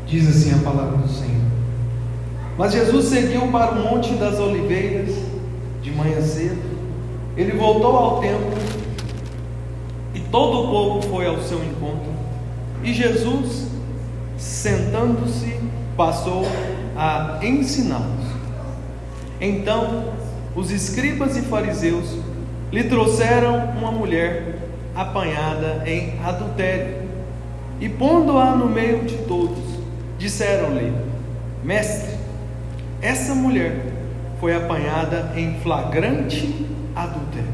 Diz assim a palavra do Senhor. Mas Jesus seguiu para o Monte das Oliveiras de manhã cedo. Ele voltou ao templo e todo o povo foi ao seu encontro. E Jesus, sentando-se, passou a ensiná-los. Então, os escribas e fariseus lhe trouxeram uma mulher apanhada em adultério e, pondo-a no meio de todos, disseram-lhe: Mestre, essa mulher foi apanhada em flagrante adultério.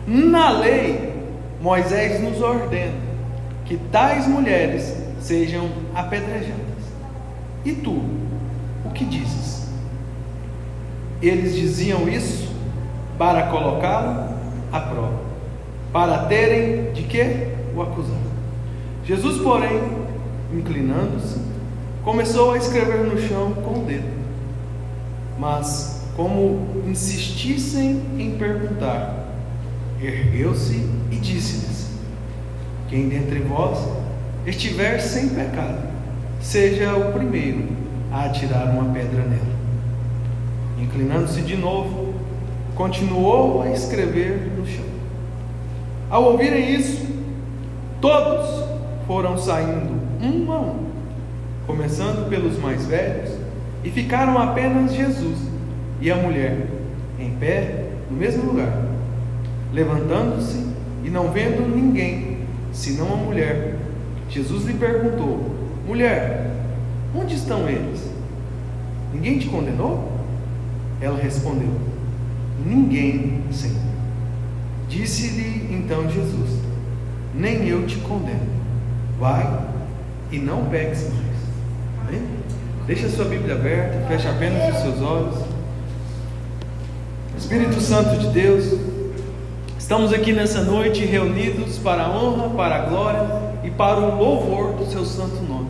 Na lei, Moisés nos ordena que tais mulheres sejam apedrejadas. E tu, o que dizes? Eles diziam isso para colocá-lo à prova, para terem de que o acusar. Jesus, porém, inclinando-se, começou a escrever no chão com o dedo. Mas, como insistissem em perguntar, ergueu-se e disse-lhes: Quem dentre vós estiver sem pecado, seja o primeiro a atirar uma pedra nela. Inclinando-se de novo, continuou a escrever no chão. Ao ouvirem isso, todos foram saindo um a um, começando pelos mais velhos, e ficaram apenas Jesus e a mulher em pé no mesmo lugar. Levantando-se e não vendo ninguém senão a mulher, Jesus lhe perguntou: Mulher, onde estão eles? Ninguém te condenou? Ela respondeu: Ninguém, Senhor. Disse-lhe então Jesus: Nem eu te condeno. Vai e não peques mais. Amém? Deixa a sua Bíblia aberta, feche apenas os seus olhos. Espírito Santo de Deus, estamos aqui nessa noite reunidos para a honra, para a glória e para o louvor do seu santo nome.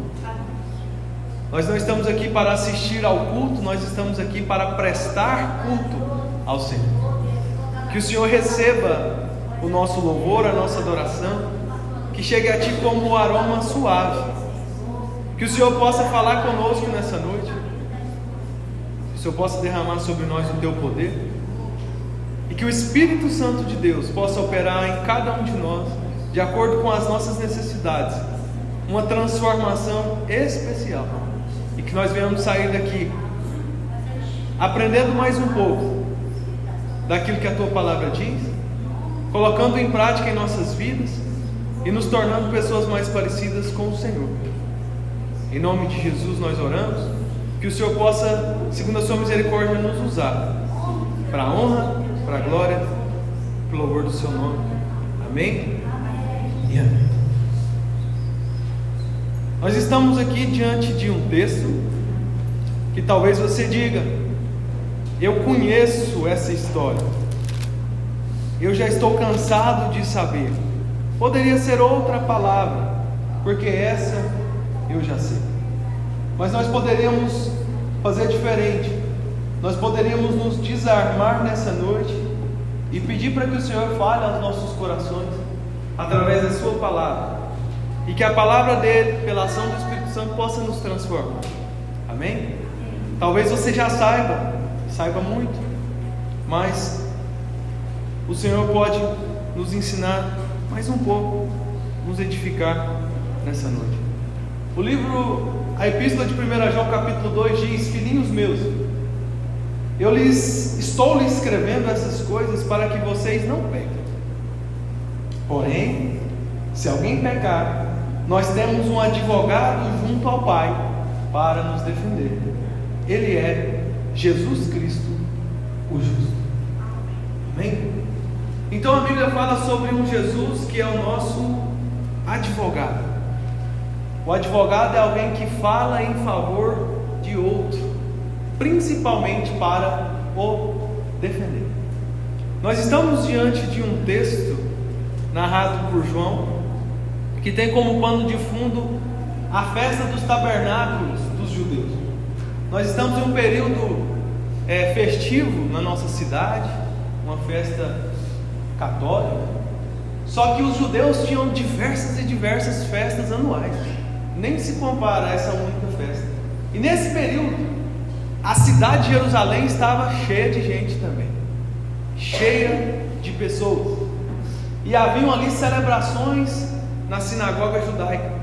Nós não estamos aqui para assistir ao culto, nós estamos aqui para prestar culto ao Senhor. Que o Senhor receba o nosso louvor, a nossa adoração, que chegue a Ti como um aroma suave. Que o Senhor possa falar conosco nessa noite, que o Senhor possa derramar sobre nós o Teu poder, e que o Espírito Santo de Deus possa operar em cada um de nós, de acordo com as nossas necessidades, uma transformação especial, e que nós venhamos sair daqui aprendendo mais um pouco daquilo que a Tua palavra diz, colocando em prática em nossas vidas e nos tornando pessoas mais parecidas com o Senhor. Em nome de Jesus nós oramos, que o Senhor possa, segundo a sua misericórdia, nos usar para a honra, para a glória, para o louvor do seu nome. Amém? E amém. Nós estamos aqui diante de um texto que talvez você diga: eu conheço essa história, eu já estou cansado de saber. Poderia ser outra palavra, porque essa eu já sei. Mas nós poderíamos fazer diferente. Nós poderíamos nos desarmar nessa noite e pedir para que o Senhor fale aos nossos corações através da sua palavra, e que a palavra dele, pela ação do Espírito Santo, possa nos transformar. Amém? Talvez você já saiba muito, mas o Senhor pode nos ensinar mais um pouco, nos edificar nessa noite. O livro, a Epístola de 1 João capítulo 2 diz: Filhinhos meus, estou lhes escrevendo essas coisas para que vocês não pequem. Porém, se alguém pecar, nós temos um advogado junto ao Pai para nos defender. Ele é Jesus Cristo, o justo. Amém? Então a Bíblia fala sobre um Jesus que é o nosso advogado. O advogado é alguém que fala em favor de outro, principalmente para o defender. Nós estamos diante de um texto narrado por João, que tem como pano de fundo a festa dos tabernáculos dos judeus. Nós estamos em um período festivo na nossa cidade, uma festa católica. Só que os judeus tinham diversas festas anuais. nem se compara a essa única festa. E nesse período, a cidade de Jerusalém estava cheia de gente também, cheia de pessoas, e haviam ali celebrações na sinagoga judaica.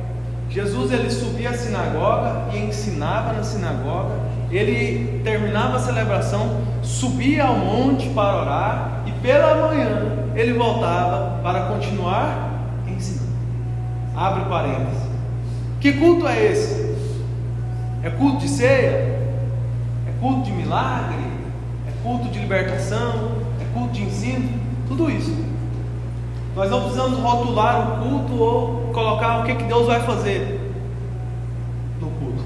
Jesus, ele subia à sinagoga e ensinava na sinagoga. Ele terminava a celebração, subia ao monte para orar, e pela manhã ele voltava para continuar ensinando. Abre parênteses. Que culto é esse? É culto de ceia? É culto de milagre? É culto de libertação? É culto de ensino? Tudo isso. Nós não precisamos rotular o culto ou colocar o que Deus vai fazer no culto.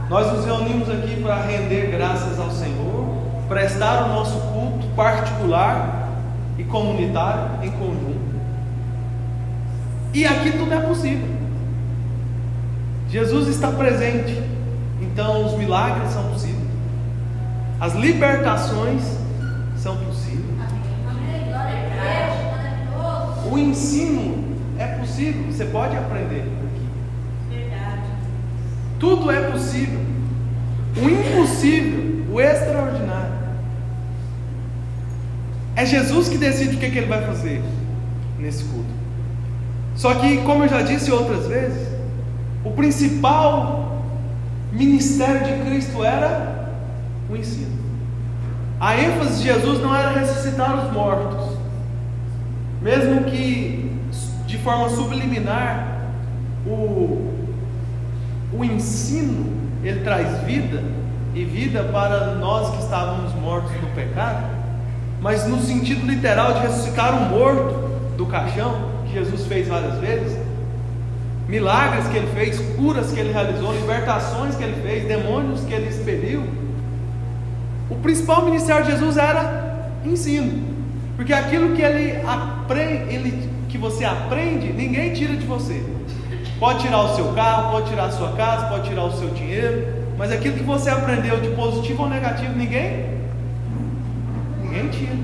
Nós nos reunimos aqui para render graças ao Senhor, prestar o nosso culto particular e comunitário em conjunto. E aqui tudo é possível. Jesus está presente, então os milagres são possíveis, as libertações são possíveis, o ensino é possível, você pode aprender aqui. Tudo é possível. O impossível, o extraordinário, é Jesus que decide o que ele vai fazer nesse culto. Só que, como eu já disse outras vezes, o principal ministério de Cristo era o ensino. A ênfase de Jesus não era ressuscitar os mortos, mesmo que de forma subliminar. O ensino, ele traz vida, e vida para nós que estávamos mortos no pecado, mas no sentido literal de ressuscitar o morto do caixão, que Jesus fez várias vezes, milagres que ele fez, curas que ele realizou, libertações que ele fez, demônios que ele expeliu. O principal ministério de Jesus era ensino, porque aquilo que ele aprende, que você aprende, ninguém tira de você. Pode tirar o seu carro, pode tirar a sua casa, pode tirar o seu dinheiro, mas aquilo que você aprendeu de positivo ou negativo, ninguém tira.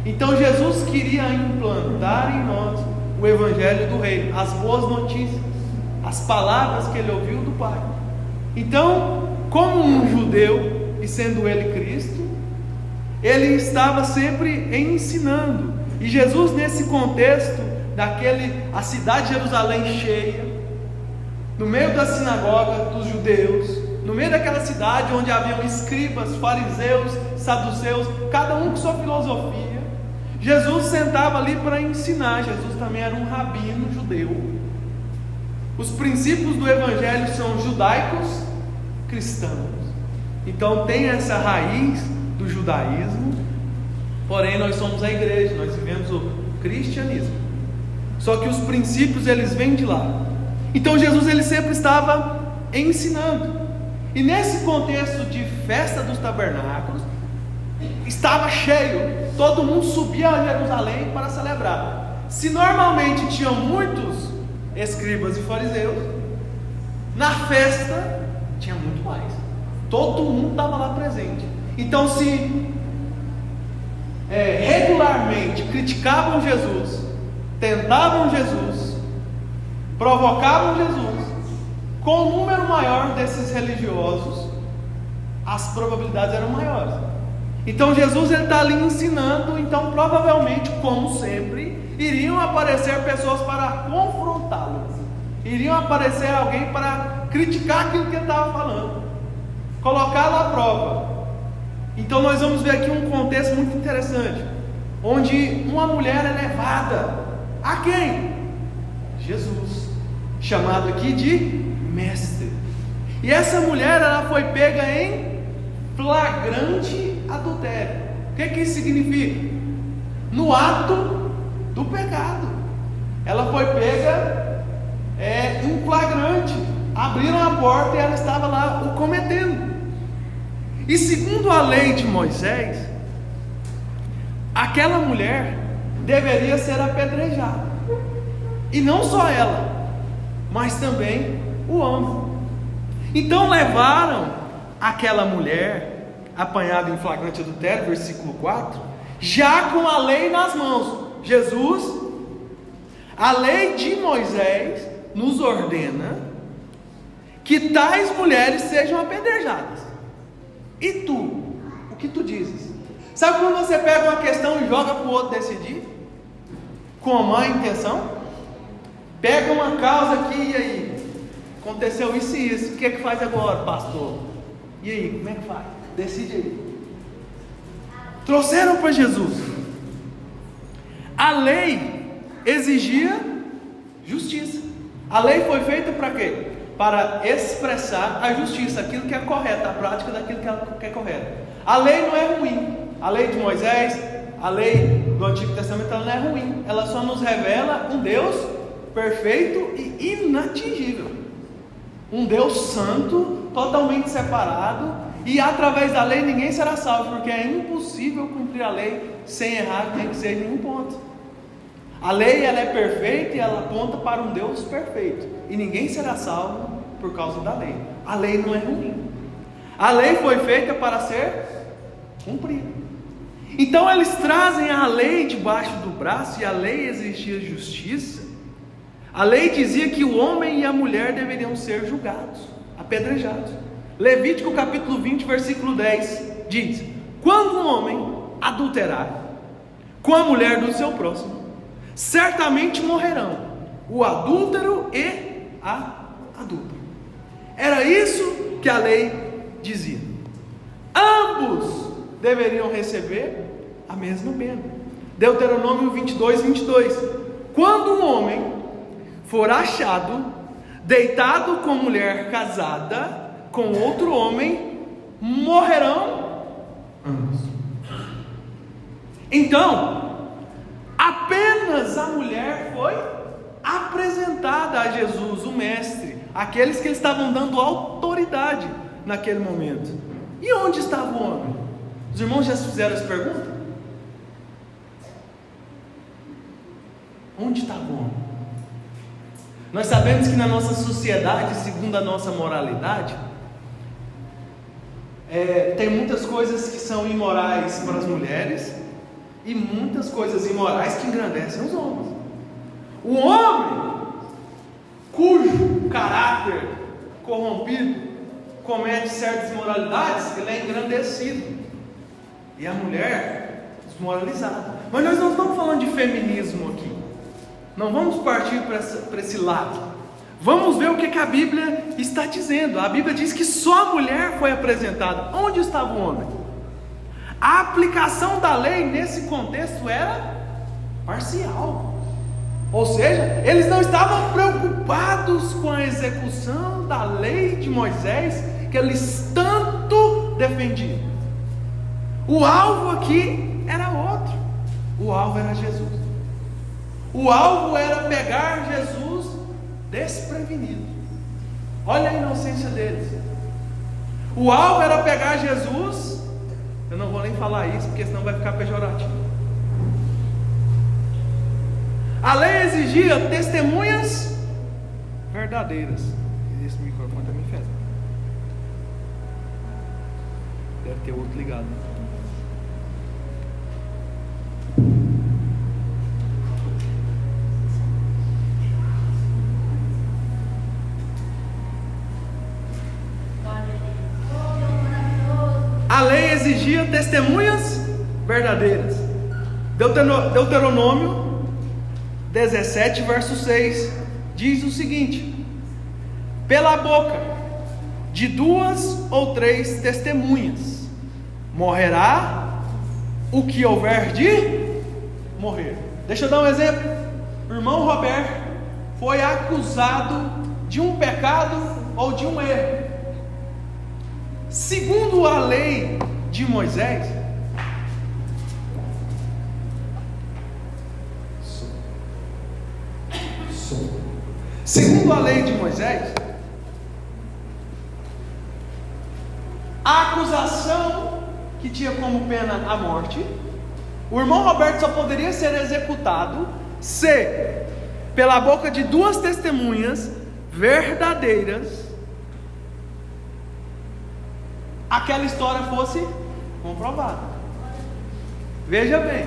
Então Jesus queria implantar em nós o evangelho do reino, as boas notícias, as palavras que ele ouviu do Pai. Então, como um judeu, e sendo ele Cristo, ele estava sempre ensinando. E Jesus, nesse contexto a cidade de Jerusalém cheia, no meio da sinagoga dos judeus, no meio daquela cidade onde haviam escribas, fariseus, saduceus, cada um com sua filosofia, Jesus sentava ali para ensinar. Jesus também era um rabino judeu. Os princípios do evangelho são judaicos cristãos, então tem essa raiz do judaísmo, porém nós somos a igreja, nós vivemos o cristianismo, só que os princípios eles vêm de lá. Então Jesus ele sempre estava ensinando, e nesse contexto de festa dos tabernáculos estava cheio, todo mundo subia a Jerusalém para celebrar. Se normalmente tinham muitos escribas e fariseus, na festa tinha muito mais, todo mundo estava lá presente. Então, se regularmente criticavam Jesus, tentavam Jesus, provocavam Jesus, com o número maior desses religiosos, as probabilidades eram maiores. Então Jesus está ali ensinando. Então provavelmente, como sempre, iriam aparecer pessoas para confrontá-lo, iriam aparecer alguém para criticar aquilo que ele estava falando, colocá-lo à prova. Então nós vamos ver aqui um contexto muito interessante, onde uma mulher é levada a quem? Jesus, chamado aqui de mestre. E essa mulher, ela foi pega em flagrante adultério. O que isso significa? No ato do pecado. Ela foi pega em flagrante. Abriram a porta e ela estava lá o cometendo. E segundo a lei de Moisés, aquela mulher deveria ser apedrejada. E não só ela, mas também o homem. Então levaram aquela mulher apanhada em flagrante adultério, versículo 4, já com a lei nas mãos. Jesus, a lei de Moisés nos ordena que tais mulheres sejam apedrejadas. E tu, o que tu dizes? Sabe quando você pega uma questão e joga para o outro decidir? Com a má intenção? Pega uma causa aqui, e aí? Aconteceu isso e isso, o que é que faz agora, pastor? E aí, como é que faz? Decide aí. Trouxeram para Jesus. A lei exigia justiça. A lei foi feita para quê? Para expressar a justiça, aquilo que é correto, a prática daquilo que é correto. A lei não é ruim. A lei de Moisés, a lei do Antigo Testamento, ela não é ruim. Ela só nos revela um Deus perfeito e inatingível. Um Deus santo, totalmente separado. E através da lei ninguém será salvo, porque é impossível cumprir a lei sem errar, tem que ser em nenhum ponto. A lei, ela é perfeita e ela aponta para um Deus perfeito. E ninguém será salvo por causa da lei. A lei não é ruim. A lei foi feita para ser cumprida. Então eles trazem a lei debaixo do braço, e a lei exigia justiça. A lei dizia que o homem e a mulher deveriam ser julgados, apedrejados. Levítico capítulo 20, versículo 10 diz: quando um homem adulterar com a mulher do seu próximo, certamente morrerão o adúltero e a adúltera. Era isso que a lei dizia. Ambos deveriam receber a mesma pena. Deuteronômio 22, 22. Quando um homem for achado deitado com mulher casada com outro homem, morrerão ambos. Então, apenas a mulher foi apresentada a Jesus, o Mestre, aqueles que eles estavam dando autoridade naquele momento. E onde estava o homem? Os irmãos já se fizeram essa pergunta? Onde estava o homem? Nós sabemos que na nossa sociedade, segundo a nossa moralidade, tem muitas coisas que são imorais para as mulheres e muitas coisas imorais que engrandecem os homens. O homem cujo caráter corrompido comete certas imoralidades, ele é engrandecido, e a mulher desmoralizada. Mas nós não estamos falando de feminismo aqui. Não vamos partir para esse lado. Vamos ver o que a Bíblia está dizendo. A Bíblia diz que só a mulher foi apresentada. Onde estava o homem? A aplicação da lei nesse contexto era parcial. Ou seja, eles não estavam preocupados com a execução da lei de Moisés, que eles tanto defendiam. O alvo aqui era outro. O alvo era Jesus. O alvo era pegar Jesus desprevenido. Olha a inocência deles. O alvo era pegar Jesus. Eu não vou nem falar isso, porque senão vai ficar pejorativo. A lei exigia testemunhas verdadeiras. Esse microfone também fez. Deve ter outro ligado. A lei exigia testemunhas verdadeiras. Deuteronômio 17, verso 6 diz o seguinte: pela boca de 2 ou 3 testemunhas morrerá o que houver de morrer. Deixa eu dar um exemplo. O irmão Roberto foi acusado de um pecado ou de um erro. Segundo a lei de Moisés, segundo a lei de Moisés, a acusação que tinha como pena a morte, o irmão Roberto só poderia ser executado se, pela boca de 2 testemunhas verdadeiras, aquela história fosse comprovada. Veja bem,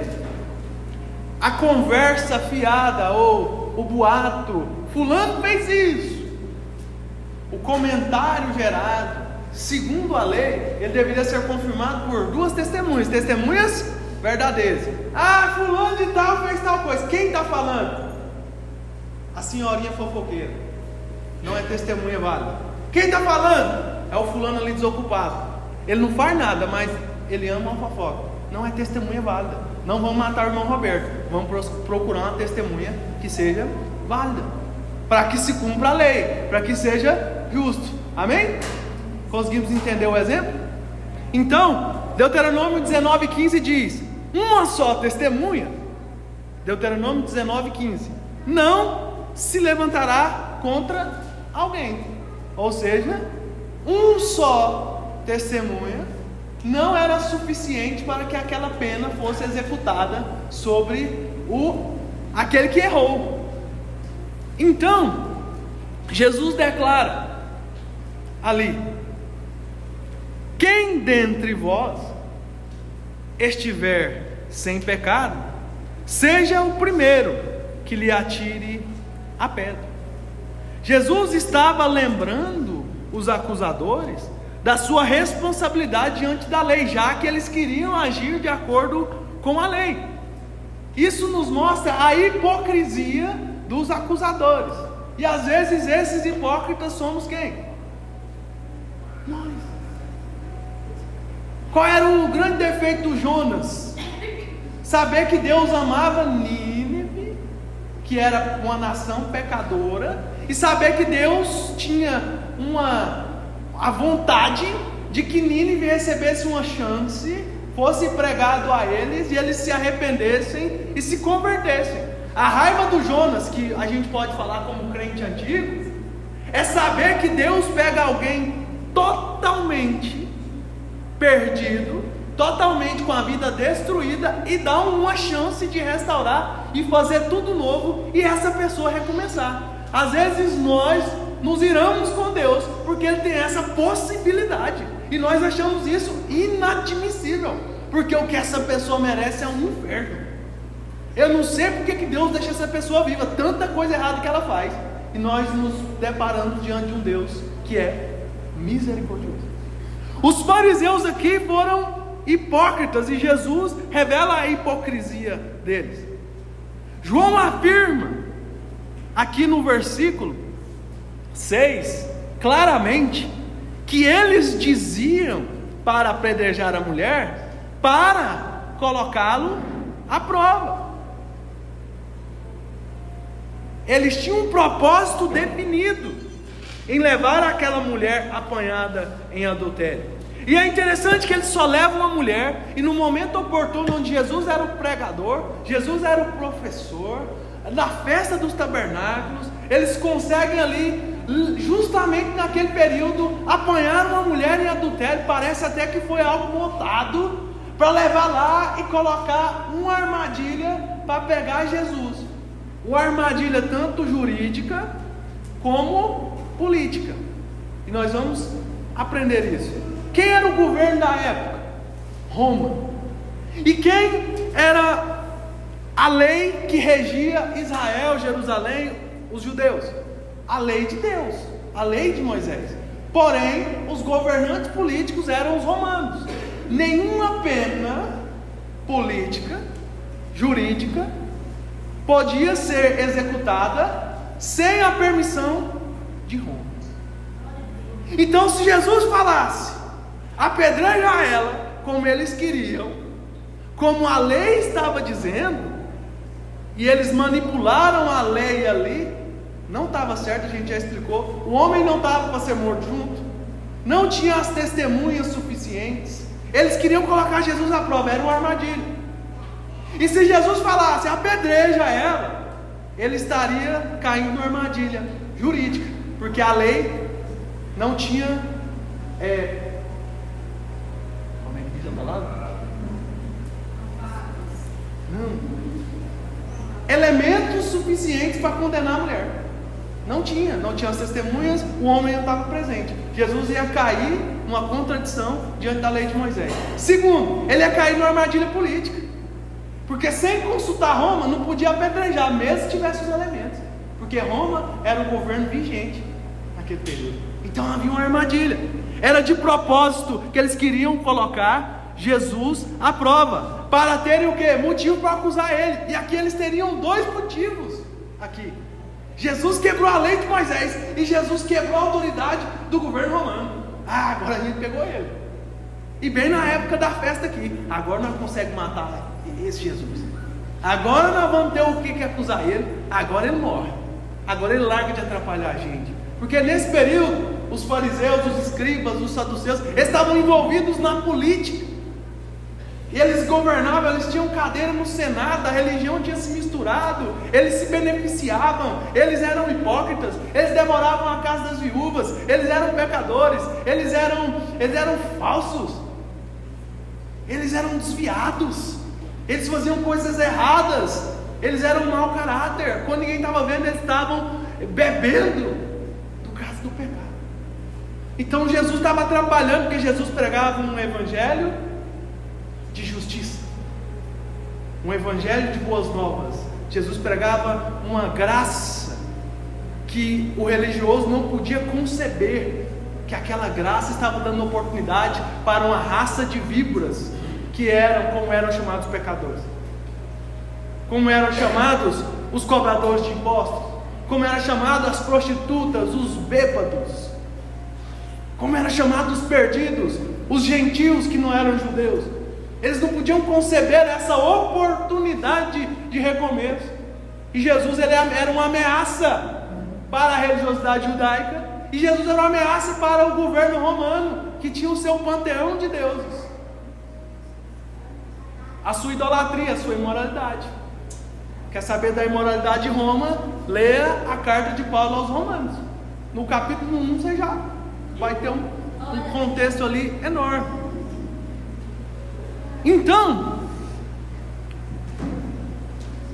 a conversa fiada ou o boato, fulano fez isso, o comentário gerado, segundo a lei, ele deveria ser confirmado por duas testemunhas verdadeiras. Ah, fulano de tal fez tal coisa. Quem está falando? A senhorinha fofoqueira. Não é testemunha válida. Quem está falando? É o fulano ali desocupado. Ele não faz nada, mas ele ama a fofoca. Não é testemunha válida. Não vamos matar o irmão Roberto. Vamos procurar uma testemunha que seja válida, para que se cumpra a lei, para que seja justo. Amém? Conseguimos entender o exemplo? Então, Deuteronômio 19:15 diz: uma só testemunha. Deuteronômio 19:15 não se levantará contra alguém. Ou seja, um só testemunha não era suficiente para que aquela pena fosse executada sobre aquele que errou. Então, Jesus declara ali: quem dentre vós estiver sem pecado, seja o primeiro que lhe atire a pedra. Jesus estava lembrando os acusadores da sua responsabilidade diante da lei, já que eles queriam agir de acordo com a lei. Isso nos mostra a hipocrisia dos acusadores. E às vezes esses hipócritas somos quem? Nós. Qual era o grande defeito do Jonas? Saber que Deus amava Nínive, que era uma nação pecadora, e saber que Deus tinha a vontade de que Nínive recebesse uma chance, fosse pregado a eles, e eles se arrependessem e se convertessem. A raiva do Jonas, que a gente pode falar como crente antigo, é saber que Deus pega alguém totalmente perdido, totalmente com a vida destruída, e dá uma chance de restaurar e fazer tudo novo, e essa pessoa recomeçar. Às vezes nós nos iramos com Deus porque Ele tem essa possibilidade, e nós achamos isso inadmissível, porque o que essa pessoa merece é um inferno. Eu não sei porque que Deus deixa essa pessoa viva, tanta coisa errada que ela faz, e nós nos deparamos diante de um Deus que é misericordioso. Os fariseus aqui foram hipócritas, e Jesus revela a hipocrisia deles. João afirma aqui no versículo 6 claramente que eles diziam para apedrejar a mulher, para colocá-lo à prova. Eles tinham um propósito definido em levar aquela mulher apanhada em adultério. E é interessante que eles só levam a mulher, e no momento oportuno, onde Jesus era o pregador, Jesus era o professor, na festa dos tabernáculos, eles conseguem ali, justamente naquele período, apanhar uma mulher em adultério. Parece até que foi algo montado para levar lá e colocar uma armadilha para pegar Jesus. Uma armadilha tanto jurídica como política. E nós vamos aprender isso. Quem era o governo da época? Roma. E quem era a lei que regia Israel, Jerusalém, os judeus? A lei de Deus, a lei de Moisés. Porém, os governantes políticos eram os romanos. Nenhuma pena política, jurídica, podia ser executada sem a permissão de Roma. Então, se Jesus falasse: apedreja ela, como eles queriam, como a lei estava dizendo, e eles manipularam a lei ali, não estava certo, a gente já explicou. O homem não estava para ser morto junto, não tinha as testemunhas suficientes, eles queriam colocar Jesus à prova, era uma armadilha. E se Jesus falasse: apedreja ela, ele estaria caindo numa armadilha jurídica, porque a lei não tinha como é que diz a palavra? Elementos suficientes para condenar a mulher. Não tinha as testemunhas, o homem não estava presente. Jesus ia cair numa contradição diante da lei de Moisés. Segundo, ele ia cair numa armadilha política, porque sem consultar Roma não podia apedrejar, mesmo se tivesse os elementos, porque Roma era o governo vigente naquele naquele período. Então havia uma armadilha. Era de propósito que eles queriam colocar Jesus à prova, para terem o quê? Motivo para acusar ele. E aqui eles teriam dois motivos. Aqui, Jesus quebrou a lei de Moisés e Jesus quebrou a autoridade do governo romano. Agora a gente pegou ele. E bem na época da festa aqui, agora nós conseguimos matar esse Jesus. Agora nós vamos ter o que acusar ele. Agora ele morre. Agora ele larga de atrapalhar a gente. Porque nesse período, os fariseus, os escribas, os saduceus, eles estavam envolvidos na política. E eles governavam, eles tinham cadeira no Senado, a religião tinha se misturado, eles se beneficiavam, eles eram hipócritas, eles devoravam a casa das viúvas, eles eram pecadores, eles eram falsos, eles eram desviados, eles faziam coisas erradas, eles eram mau caráter. Quando ninguém estava vendo, eles estavam bebendo do caso do pecado. Então Jesus estava atrapalhando, porque Jesus pregava um evangelho de justiça, um evangelho de boas novas. Jesus pregava uma graça que o religioso não podia conceber, que aquela graça estava dando oportunidade para uma raça de víboras, que eram como eram chamados pecadores, como eram chamados os cobradores de impostos, como eram chamadas as prostitutas, os bêbados, como eram chamados os perdidos, os gentios que não eram judeus. Eles não podiam conceber essa oportunidade de recomeço. E Jesus ele era uma ameaça para a religiosidade judaica, e Jesus era uma ameaça para o governo romano, que tinha o seu panteão de deuses, a sua idolatria, a sua imoralidade. Quer saber da imoralidade de Roma? Leia a carta de Paulo aos Romanos. No capítulo 1 você já vai ter um contexto ali enorme. Então,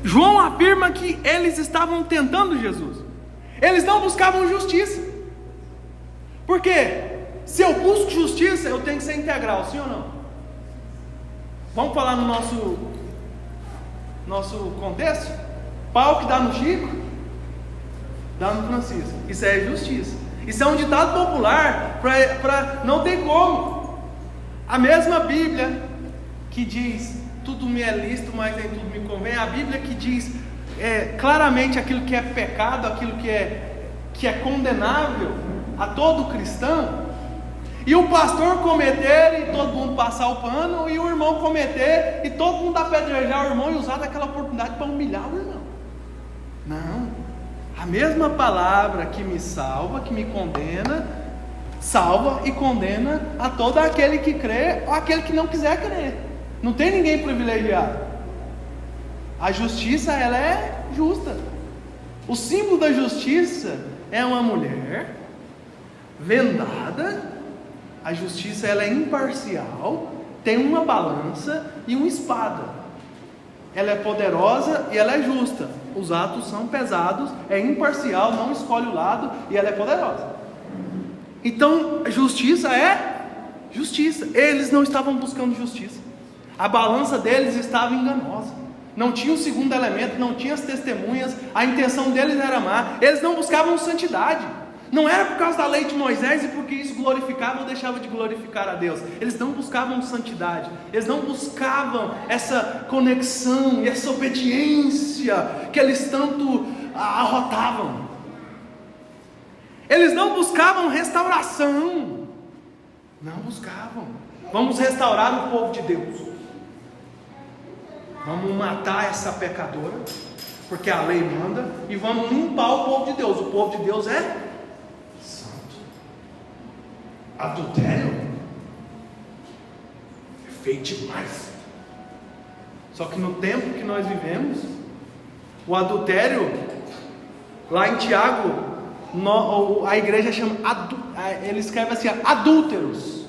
João afirma que eles estavam tentando Jesus. Eles não buscavam justiça. Por quê? Se eu busco justiça, eu tenho que ser integral, sim ou não? Vamos falar no nosso contexto? Pau que dá no Chico, dá no Francisco. Isso é justiça. Isso é um ditado popular, não tem como. A mesma Bíblia que diz, tudo me é lícito, mas nem tudo me convém. A Bíblia que diz claramente aquilo que é pecado, aquilo que é condenável a todo cristão. E o pastor cometer e todo mundo passar o pano, e o irmão cometer e todo mundo apedrejar o irmão e usar daquela oportunidade para humilhar o irmão. Não, a mesma palavra que me salva, que me condena, salva e condena a todo aquele que crê ou aquele que não quiser crer. Não tem ninguém privilegiado. A justiça, ela é justa. O símbolo da justiça é uma mulher vendada. A justiça, ela é imparcial, tem uma balança e uma espada. Ela é poderosa e ela é justa. Os atos são pesados, é imparcial, não escolhe o lado, e ela é poderosa. Então, justiça é justiça. Eles não estavam buscando justiça. A balança deles estava enganosa. Não tinha o segundo elemento, não tinha as testemunhas. A intenção deles era má. Eles não buscavam santidade. Não era por causa da lei de Moisés e porque isso glorificava ou deixava de glorificar a Deus. Eles não buscavam santidade. Eles não buscavam essa conexão e essa obediência que eles tanto arrotavam. Eles não buscavam restauração. Não buscavam. Vamos restaurar o povo de Deus. Vamos matar essa pecadora, porque a lei manda, e vamos limpar o povo de Deus. O povo de Deus é santo. Adultério é feio demais. Só que no tempo que nós vivemos, o adultério, lá em Tiago, a igreja chama, ele escreve assim: adúlteros.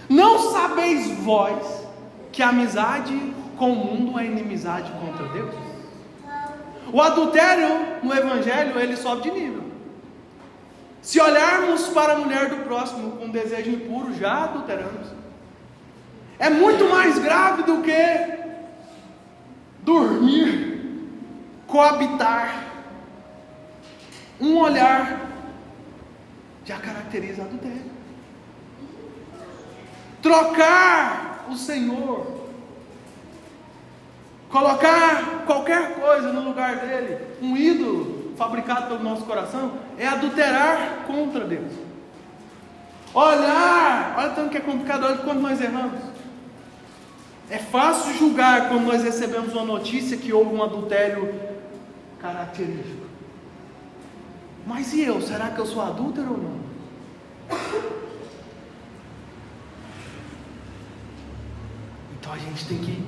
Não sabeis vós que a amizade com o mundo é inimizade contra Deus? O adultério no evangelho, ele sobe de nível. Se olharmos para a mulher do próximo com desejo impuro, já adulteramos. É muito mais grave do que dormir, coabitar. Um olhar já caracteriza adultério. Trocar o Senhor, colocar qualquer coisa no lugar dele, um ídolo fabricado pelo nosso coração, é adulterar contra Deus. Olha tanto que é complicado, olha quando nós erramos. É fácil julgar quando nós recebemos uma notícia que houve um adultério característico. Mas e eu? Será que eu sou adúltero ou não? Então a gente tem que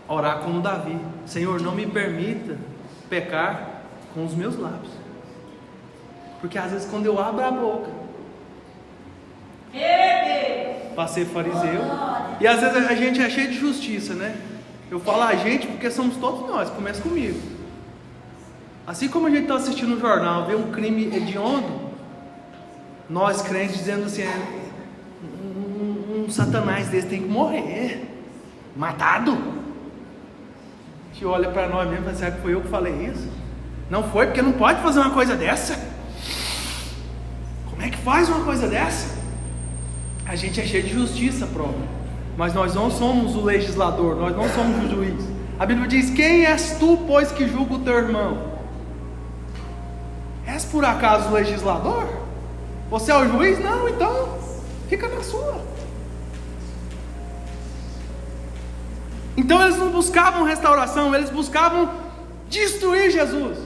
orar como Davi: Senhor, não me permita pecar com os meus lábios. Porque às vezes quando eu abro a boca para ser fariseu, e às vezes a gente é cheio de justiça, né? Eu falo a gente porque somos todos nós, começa comigo. Assim como a gente está assistindo o jornal, vê um crime hediondo, nós crentes dizendo assim: um satanás desse tem que morrer, matado. A gente olha para nós mesmo e fala: será que foi eu que falei isso? Não foi, porque não pode fazer uma coisa dessa. Como é que faz uma coisa dessa? A gente é cheio de justiça própria, mas nós não somos o legislador, nós não somos o juiz. A Bíblia diz: quem és tu, pois, que julga o teu irmão? És por acaso o legislador? Você é o juiz? Não, então fica na sua. Então eles não buscavam restauração, eles buscavam destruir Jesus.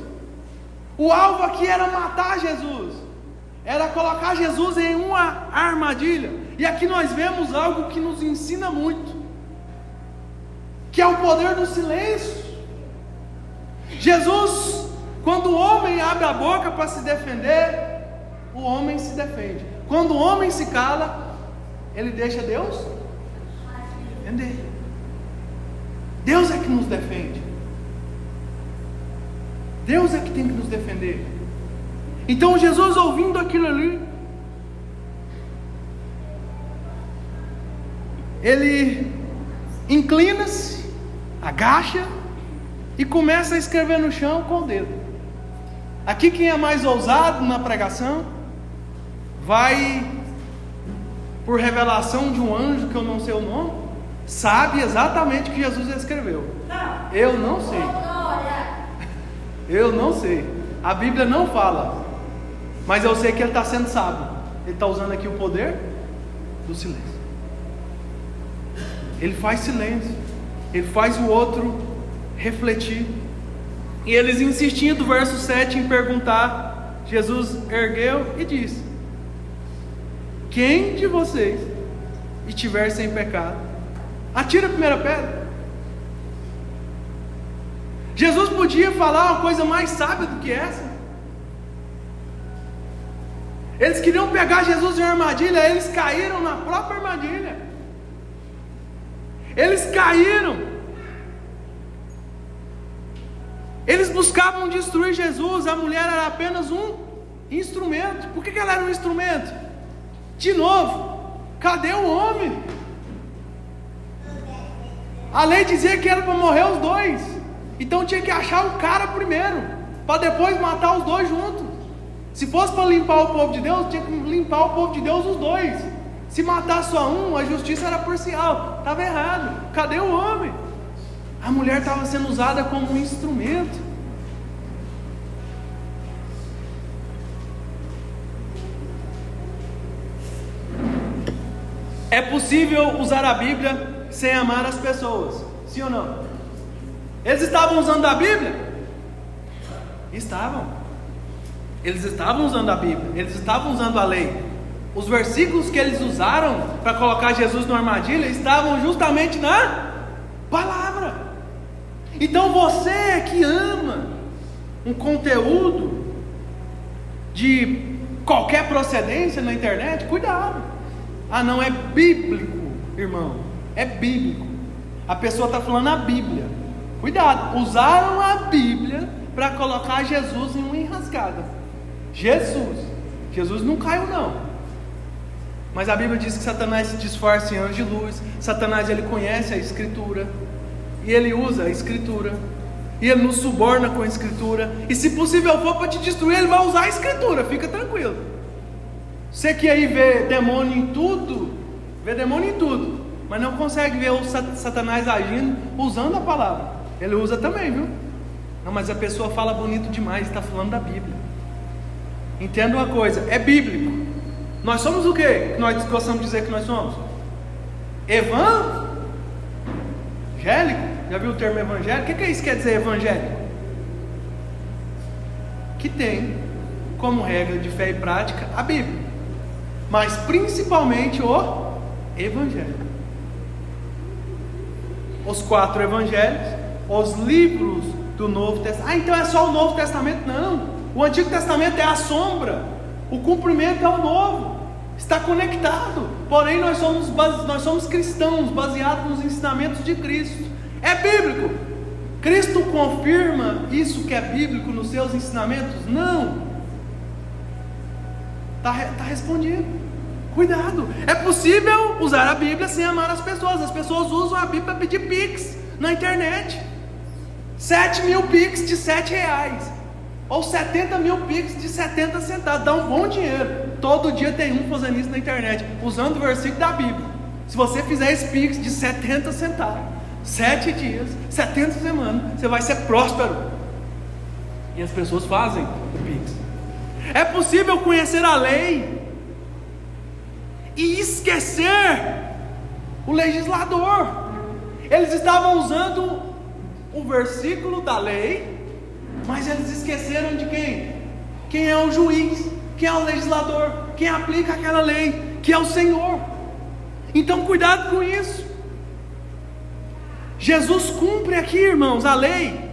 O alvo aqui era matar Jesus, era colocar Jesus em uma armadilha. E aqui nós vemos algo que nos ensina muito, que é o poder do silêncio. Jesus, quando o homem abre a boca para se defender, o homem se defende. Quando o homem se cala, ele deixa Deus defender. Deus é que nos defende. Deus é que tem que nos defender. Então Jesus, ouvindo aquilo ali, ele inclina-se, agacha e começa a escrever no chão com o dedo. Aqui quem é mais ousado na pregação vai, por revelação de um anjo que eu não sei o nome, sabe exatamente o que Jesus escreveu. Eu não sei. Eu não sei. A Bíblia não fala, mas eu sei que ele está sendo sábio. Ele está usando aqui o poder do silêncio. Ele faz silêncio, ele faz o outro refletir. E eles insistindo, verso 7, em perguntar, Jesus ergueu e disse: quem de vocês estiver sem pecado, atira a primeira pedra. Jesus podia falar uma coisa mais sábia do que essa. Eles queriam pegar Jesus em armadilha, eles caíram na própria armadilha. Eles caíram. Eles buscavam destruir Jesus. A mulher era apenas um instrumento. Por que ela era um instrumento? De novo, cadê o homem? A lei dizia que era para morrer os dois. Então tinha que achar o cara primeiro, para depois matar os dois juntos. Se fosse para limpar o povo de Deus, tinha que limpar o povo de Deus os dois. Se matar só um, a justiça era parcial. Estava errado. Cadê o homem? A mulher estava sendo usada como um instrumento. É possível usar a Bíblia sem amar as pessoas, sim ou não? Eles estavam usando a Bíblia? Estavam. Eles estavam usando a Bíblia, eles estavam usando a lei. Os versículos que eles usaram para colocar Jesus na armadilha estavam justamente na palavra. Então você que ama um conteúdo de qualquer procedência na internet, cuidado. Ah, não, é bíblico, irmão, é bíblico. A pessoa está falando a Bíblia. Cuidado, usaram a Bíblia para colocar Jesus em uma enrascada. Jesus não caiu não. Mas a Bíblia diz que Satanás se disfarça em anjo de luz. Satanás, ele conhece a Escritura, e ele usa a Escritura e ele nos suborna com a Escritura, e se possível for para te destruir, ele vai usar a Escritura, fica tranquilo. Você que aí vê demônio em tudo, mas não consegue ver o Satanás agindo usando a palavra. Ele usa também, viu? Não, mas a pessoa fala bonito demais, está falando da Bíblia. Entenda uma coisa, é bíblico. Nós somos o quê? Nós gostamos de dizer que nós somos evangélico. Já viu o termo evangélico? O que é isso que quer dizer evangélico? Que tem como regra de fé e prática a Bíblia, mas principalmente o Evangelho. Os 4 evangelhos, os livros do Novo Testamento. Ah, então é só o Novo Testamento? Não, o Antigo Testamento é a sombra, o cumprimento é o Novo, está conectado. Porém nós somos cristãos, baseados nos ensinamentos de Cristo. É bíblico. Cristo confirma isso que é bíblico nos seus ensinamentos? Não. Está respondido. Cuidado. É possível usar a Bíblia sem amar as pessoas. As pessoas usam a Bíblia para pedir Pix na internet. 7 mil Pix de R$7, ou 70 mil Pix de 70 centavos. Dá um bom dinheiro. Todo dia tem um fazendo isso na internet, usando o versículo da Bíblia. Se você fizer esse Pix de 70 centavos, 7 dias, 70 semanas, você vai ser próspero. E as pessoas fazem o Pix. É possível conhecer a lei e esquecer o legislador. Eles estavam usando o versículo da lei, mas eles esqueceram de quem? Quem é o juiz, quem é o legislador, quem aplica aquela lei, que é o Senhor. Então cuidado com isso. Jesus cumpre aqui, irmãos, a lei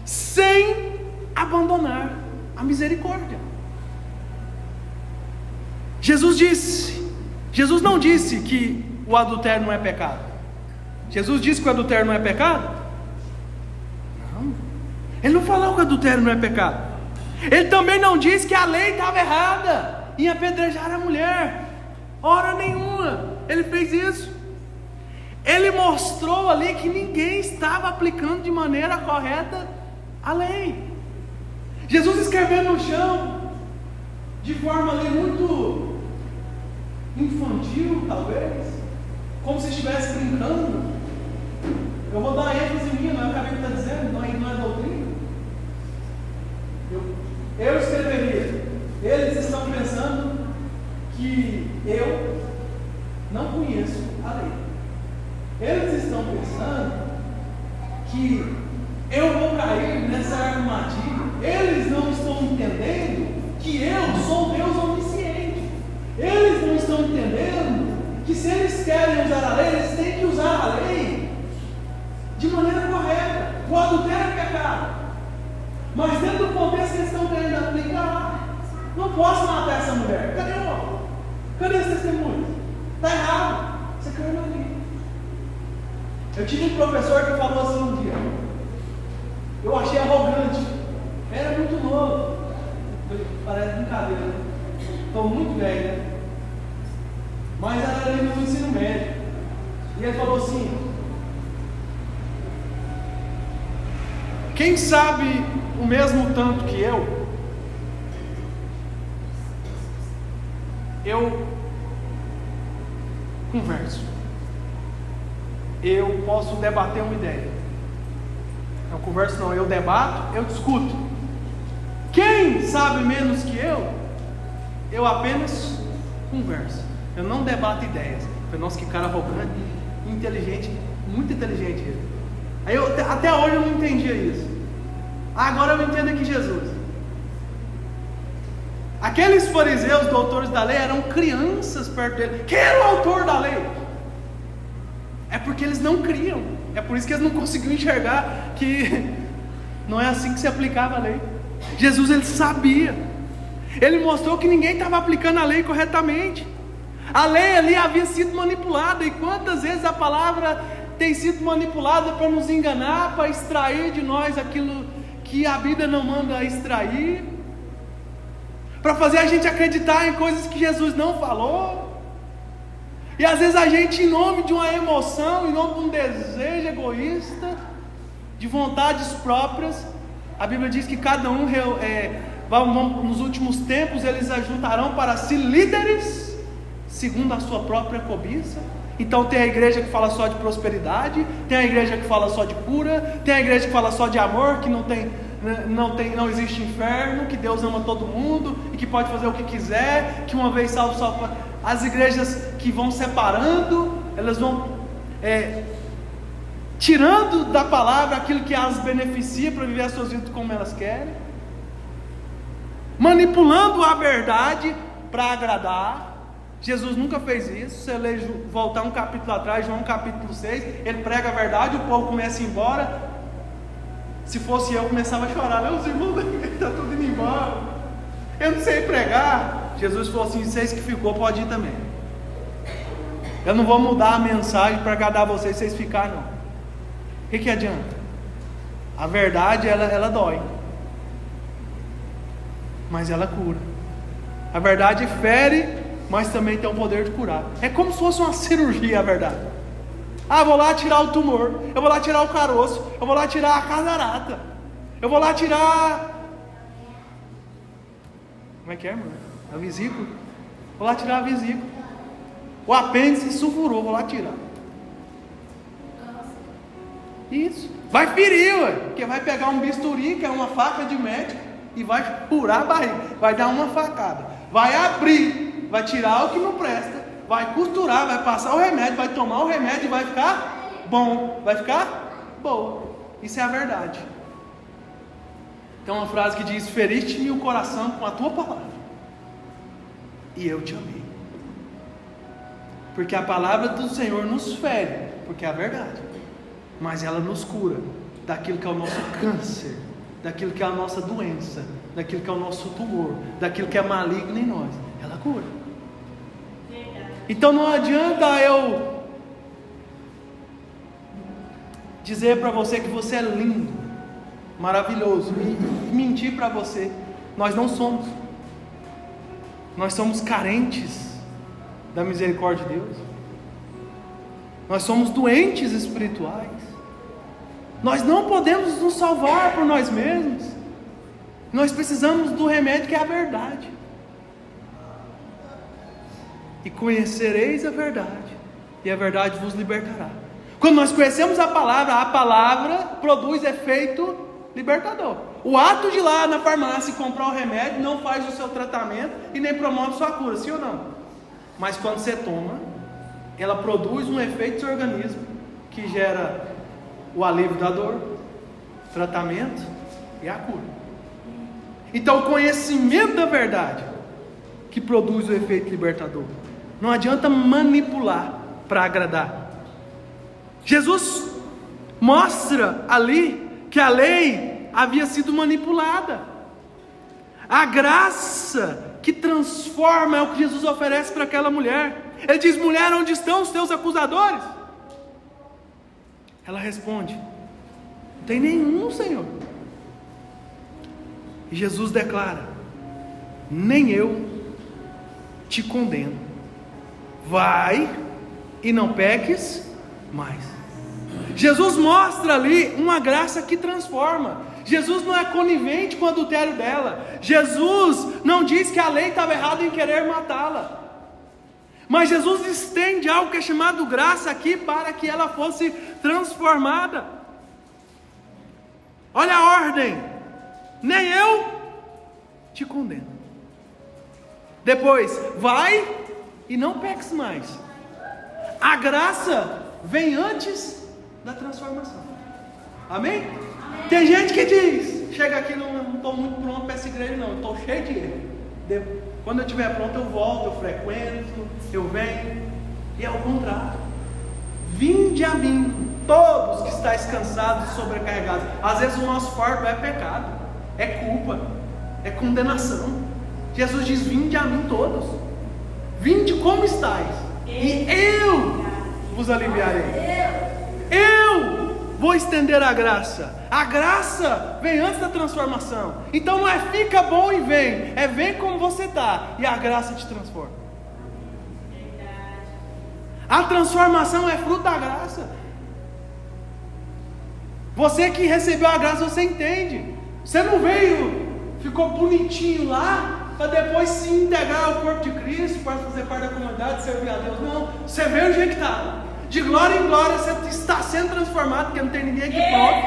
sem abandonar a misericórdia. Jesus não disse que o adultério não é pecado. Jesus disse que o adultério não é pecado? Não. Ele não falou que o adultério não é pecado. Ele também não disse que a lei estava errada em apedrejar a mulher. Hora nenhuma ele fez isso. Ele mostrou ali que ninguém estava aplicando de maneira correta a lei. Jesus escreveu no chão de forma ali muito infantil, talvez, como se estivesse brincando. Eu vou dar ênfase em mim, não é o que a Bíblia está dizendo, não é doutrina. Eu escreveria: eles estão pensando que eu não conheço a lei. Eles estão pensando que eu vou cair nessa armadilha. Eles não estão entendendo que eu sou Deus onisciente. Eles não estão entendendo que se eles querem usar a lei, eles têm que usar a lei de maneira correta. O adultério é pecado, mas dentro do contexto que eles estão querendo aplicar, não posso matar essa mulher. Cadê o homem? Cadê esse testemunho? Está errado. Você caiu na lei. Eu tive um professor que falou assim um dia. Eu achei arrogante. Era muito novo. Parece brincadeira, né? Estou muito velho, né? Mas era ali no ensino médio. E ele falou assim: quem sabe o mesmo tanto que eu converso. Eu posso debater uma ideia. Eu converso não, eu debato, eu discuto. Quem sabe menos que eu apenas converso. Eu não debato ideias. Foi, nossa, que cara arrogante, inteligente, muito inteligente ele. Aí até hoje eu não entendia isso. Agora eu entendo aqui Jesus. Aqueles fariseus, doutores da lei, eram crianças perto dele. Quem era o autor da lei? É porque eles não criam. É por isso que eles não conseguiam enxergar que não é assim que se aplicava a lei. Jesus, ele sabia. Ele mostrou que ninguém estava aplicando a lei corretamente. A lei ali havia sido manipulada. E quantas vezes a palavra tem sido manipulada para nos enganar, para extrair de nós aquilo que a Bíblia não manda extrair, para fazer a gente acreditar em coisas que Jesus não falou. E às vezes a gente, em nome de uma emoção, em nome de um desejo egoísta, de vontades próprias. A Bíblia diz que cada um nos últimos tempos eles ajuntarão para si líderes segundo a sua própria cobiça. Então tem a igreja que fala só de prosperidade, tem a igreja que fala só de cura, tem a igreja que fala só de amor, que não existe inferno, que Deus ama todo mundo e que pode fazer o que quiser, que uma vez salvo. As igrejas que vão separando, elas vão tirando da palavra aquilo que as beneficia para viver as suas vidas como elas querem, manipulando a verdade para agradar. Jesus nunca fez isso. Se você voltar um capítulo atrás, João capítulo 6, ele prega a verdade, o povo começa a ir embora. Se fosse eu começava a chorar, os irmãos está tudo indo embora, eu não sei pregar. Jesus falou assim: vocês que ficou pode ir também, eu não vou mudar a mensagem para agradar vocês ficarem não. O que adianta? A verdade ela dói, mas ela cura. A verdade fere, mas também tem o poder de curar. É como se fosse uma cirurgia a verdade. Vou lá tirar o tumor, eu vou lá tirar o caroço, eu vou lá tirar a catarata, eu vou lá tirar... Como é que é, irmão? A vesícula. Vou lá tirar a vesícula. O apêndice sulfurou, vou lá tirar. Isso. Vai ferir, ué, porque vai pegar um bisturi, que é uma faca de médico, e vai furar a barriga, vai dar uma facada, vai abrir, vai tirar o que não presta, vai costurar, vai passar o remédio, vai tomar o remédio e vai ficar bom, vai ficar boa. Isso é a verdade. Tem uma frase que diz: feriste-me o coração com a tua palavra, e eu te amei. Porque a palavra do Senhor nos fere, porque é a verdade, mas ela nos cura daquilo que é o nosso câncer, daquilo que é a nossa doença, daquilo que é o nosso tumor, daquilo que é maligno em nós. Ela cura. Então não adianta eu dizer para você que você é lindo, maravilhoso, e mentir para você. Nós não somos. Nós somos carentes da misericórdia de Deus. Nós somos doentes espirituais. Nós não podemos nos salvar por nós mesmos. Nós precisamos do remédio que é a verdade. E conhecereis a verdade, e a verdade vos libertará. Quando nós conhecemos a palavra produz efeito libertador. O ato de ir lá na farmácia e comprar o remédio não faz o seu tratamento e nem promove sua cura, sim ou não? Mas quando você toma, ela produz um efeito no seu organismo que gera o alívio da dor, tratamento e a cura. Então o conhecimento da verdade que produz o efeito libertador. Não adianta manipular para agradar. Jesus mostra ali que a lei havia sido manipulada. A graça que transforma é o que Jesus oferece para aquela mulher. Ele diz: mulher, onde estão os teus acusadores? Ela responde: não tem nenhum, Senhor. E Jesus declara: nem eu te condeno. Vai e não peques mais. Jesus mostra ali uma graça que transforma. Jesus não é conivente com o adultério dela. Jesus não diz que a lei estava errada em querer matá-la. Mas Jesus estende algo que é chamado graça aqui para que ela fosse transformada. Olha a ordem: nem eu te condeno. Depois, vai e não peques mais. A graça vem antes da transformação. Amém? Tem gente que diz: chega aqui, não estou muito pronto para essa igreja não, estou cheio de erro. Quando eu estiver pronto eu volto, eu frequento, eu venho. E é o contrário. Vinde a mim, todos que estáis cansados e sobrecarregados. Às vezes o nosso fardo é pecado, é culpa, é condenação. Jesus diz: vinde a mim todos. Vinde como estáis, e eu vos aliviarei. Eu vou estender a graça. A graça vem antes da transformação. Então não é fica bom e vem, é vem como você está, e a graça te transforma. A transformação é fruto da graça. Você que recebeu a graça, você entende. Você não veio, ficou bonitinho lá, para depois se integrar ao corpo de Cristo, para fazer parte da comunidade, servir a Deus. Não, você veio do jeito que está. De glória em glória você está sendo transformado, porque não tem ninguém aqui pronto.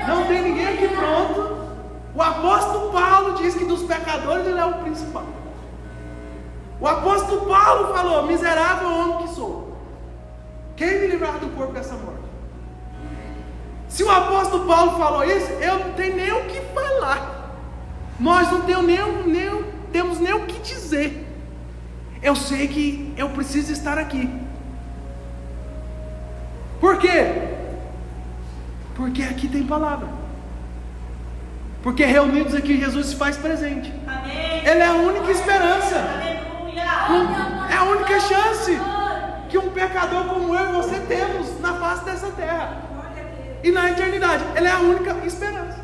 Não tem ninguém aqui pronto. O apóstolo Paulo diz que dos pecadores ele é o principal. O apóstolo Paulo falou: miserável homem que sou, quem me livrar do corpo dessa morte? Se o apóstolo Paulo falou isso, eu não tenho nem o que falar. Nós não temos nem o que dizer. Eu sei que eu preciso estar aqui. Por quê? Porque aqui tem palavra. Porque reunidos aqui Jesus se faz presente. Amém. Ele é a única esperança. Aleluia. É a única chance que um pecador como eu e você temos na face dessa terra e na eternidade. Ele é a única esperança.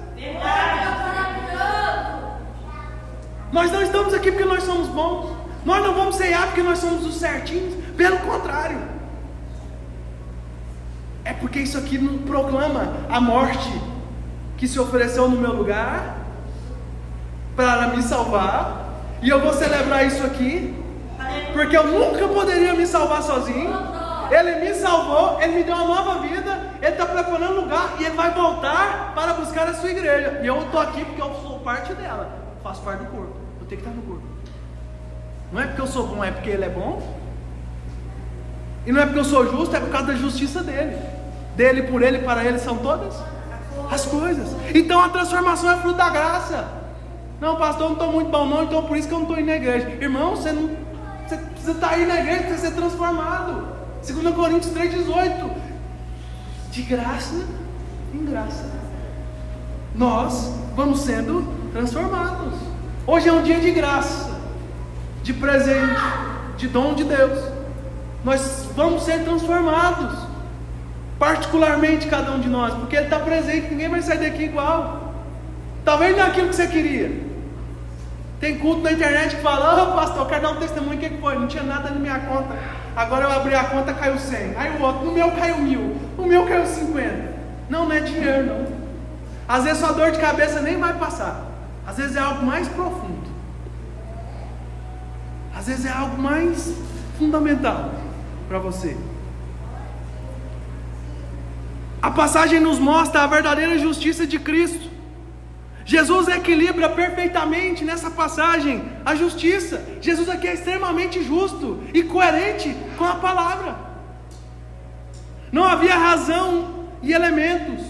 Nós não estamos aqui porque nós somos bons. Nós não vamos ceiar porque nós somos os certinhos. Pelo contrário, é porque isso aqui não proclama a morte que se ofereceu no meu lugar para me salvar. E eu vou celebrar isso aqui, porque eu nunca poderia me salvar sozinho. Ele me salvou, Ele me deu uma nova vida, Ele está preparando lugar e Ele vai voltar para buscar a sua igreja. E eu estou aqui porque eu sou parte dela, faço parte do corpo, eu tenho que estar no corpo. Não é porque eu sou bom, é porque Ele é bom. E não é porque eu sou justo, é por causa da justiça dele. Dele, por Ele, para Ele são todas as coisas. Então a transformação é fruto da graça. Não, pastor, eu não estou muito bom não, então por isso que eu não estou indo na igreja. Irmão, você precisa estar aí na igreja para ser transformado. 2 Coríntios 3,18. De graça em graça nós vamos sendo transformados. Hoje é um dia de graça, de presente, de dom de Deus. Nós vamos ser transformados, particularmente cada um de nós, porque Ele está presente. Ninguém vai sair daqui igual. Talvez não é aquilo que você queria. Tem culto na internet que fala: oh, pastor, eu quero dar um testemunho. O que foi? Não tinha nada na minha conta, agora eu abri a conta, caiu 100. Aí o outro: no meu caiu 1000, o meu caiu 50. Não é dinheiro não. Às vezes sua dor de cabeça nem vai passar. Às vezes é algo mais profundo. Às vezes é algo mais fundamental para você. A passagem nos mostra a verdadeira justiça de Cristo. Jesus equilibra perfeitamente nessa passagem a justiça. Jesus aqui é extremamente justo e coerente com a palavra. Não havia razão e elementos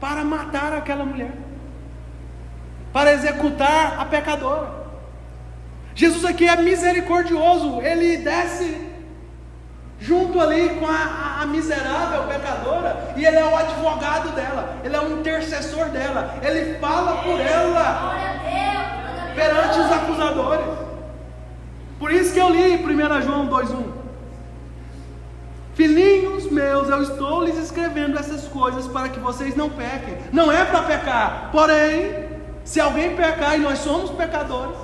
para matar aquela mulher, para executar a pecadora. Jesus aqui é misericordioso. Ele desce junto ali com a miserável pecadora, e Ele é o advogado dela, Ele é o intercessor dela, Ele fala por ela perante os acusadores. Por isso que eu li 1 João 2,1: filhinhos meus, eu estou lhes escrevendo essas coisas para que vocês não pequem. Não é para pecar, porém, se alguém pecar, e nós somos pecadores,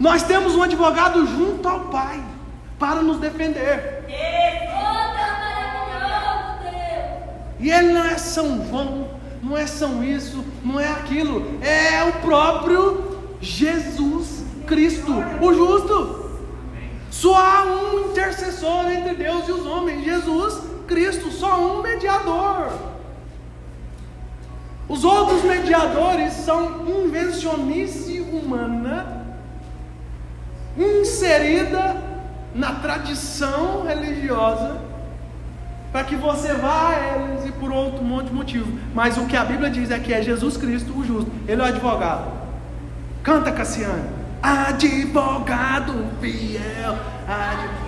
nós temos um advogado junto ao Pai para nos defender. E Ele não é São João, não é São isso, não é aquilo, é o próprio Jesus Cristo, o justo. Só há um intercessor entre Deus e os homens, Jesus Cristo, só um mediador. Os outros mediadores são invencionice humana, inserida na tradição religiosa, para que você vá a eles e por outro monte de motivo. Mas o que a Bíblia diz é que é Jesus Cristo o justo. Ele é o advogado. Canta, Cassiane: advogado fiel.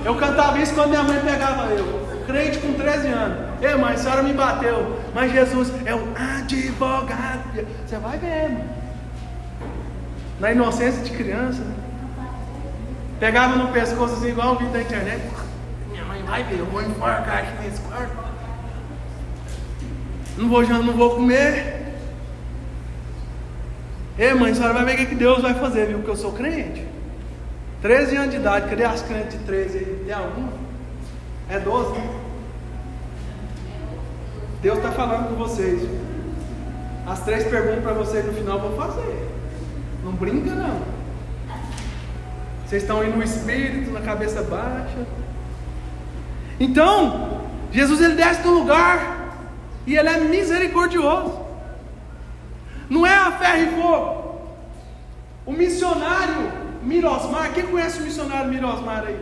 Eu cantava isso quando minha mãe pegava eu, crente com 13 anos. Ei, mãe, a senhora me bateu, mas Jesus é o advogado fiel. Você vai ver, mano. Na inocência de criança, né? Pegava no pescoço assim, igual o vídeo da internet. Minha mãe vai ver, eu vou enforcar aqui nesse quarto. Não vou comer. Ei, mãe, a senhora vai ver o que Deus vai fazer, viu? Porque eu sou crente. 13 anos de idade, cadê as crentes de 13 aí? Tem alguma? É 12, né? Deus está falando com vocês. As 3 perguntas para vocês no final eu vou fazer. Não brinca não. Vocês estão aí no espírito, na cabeça baixa. Então, Jesus ele desce do lugar e ele é misericordioso. Não é a ferro e fogo. O missionário Mirosmar, quem conhece o missionário Mirosmar aí?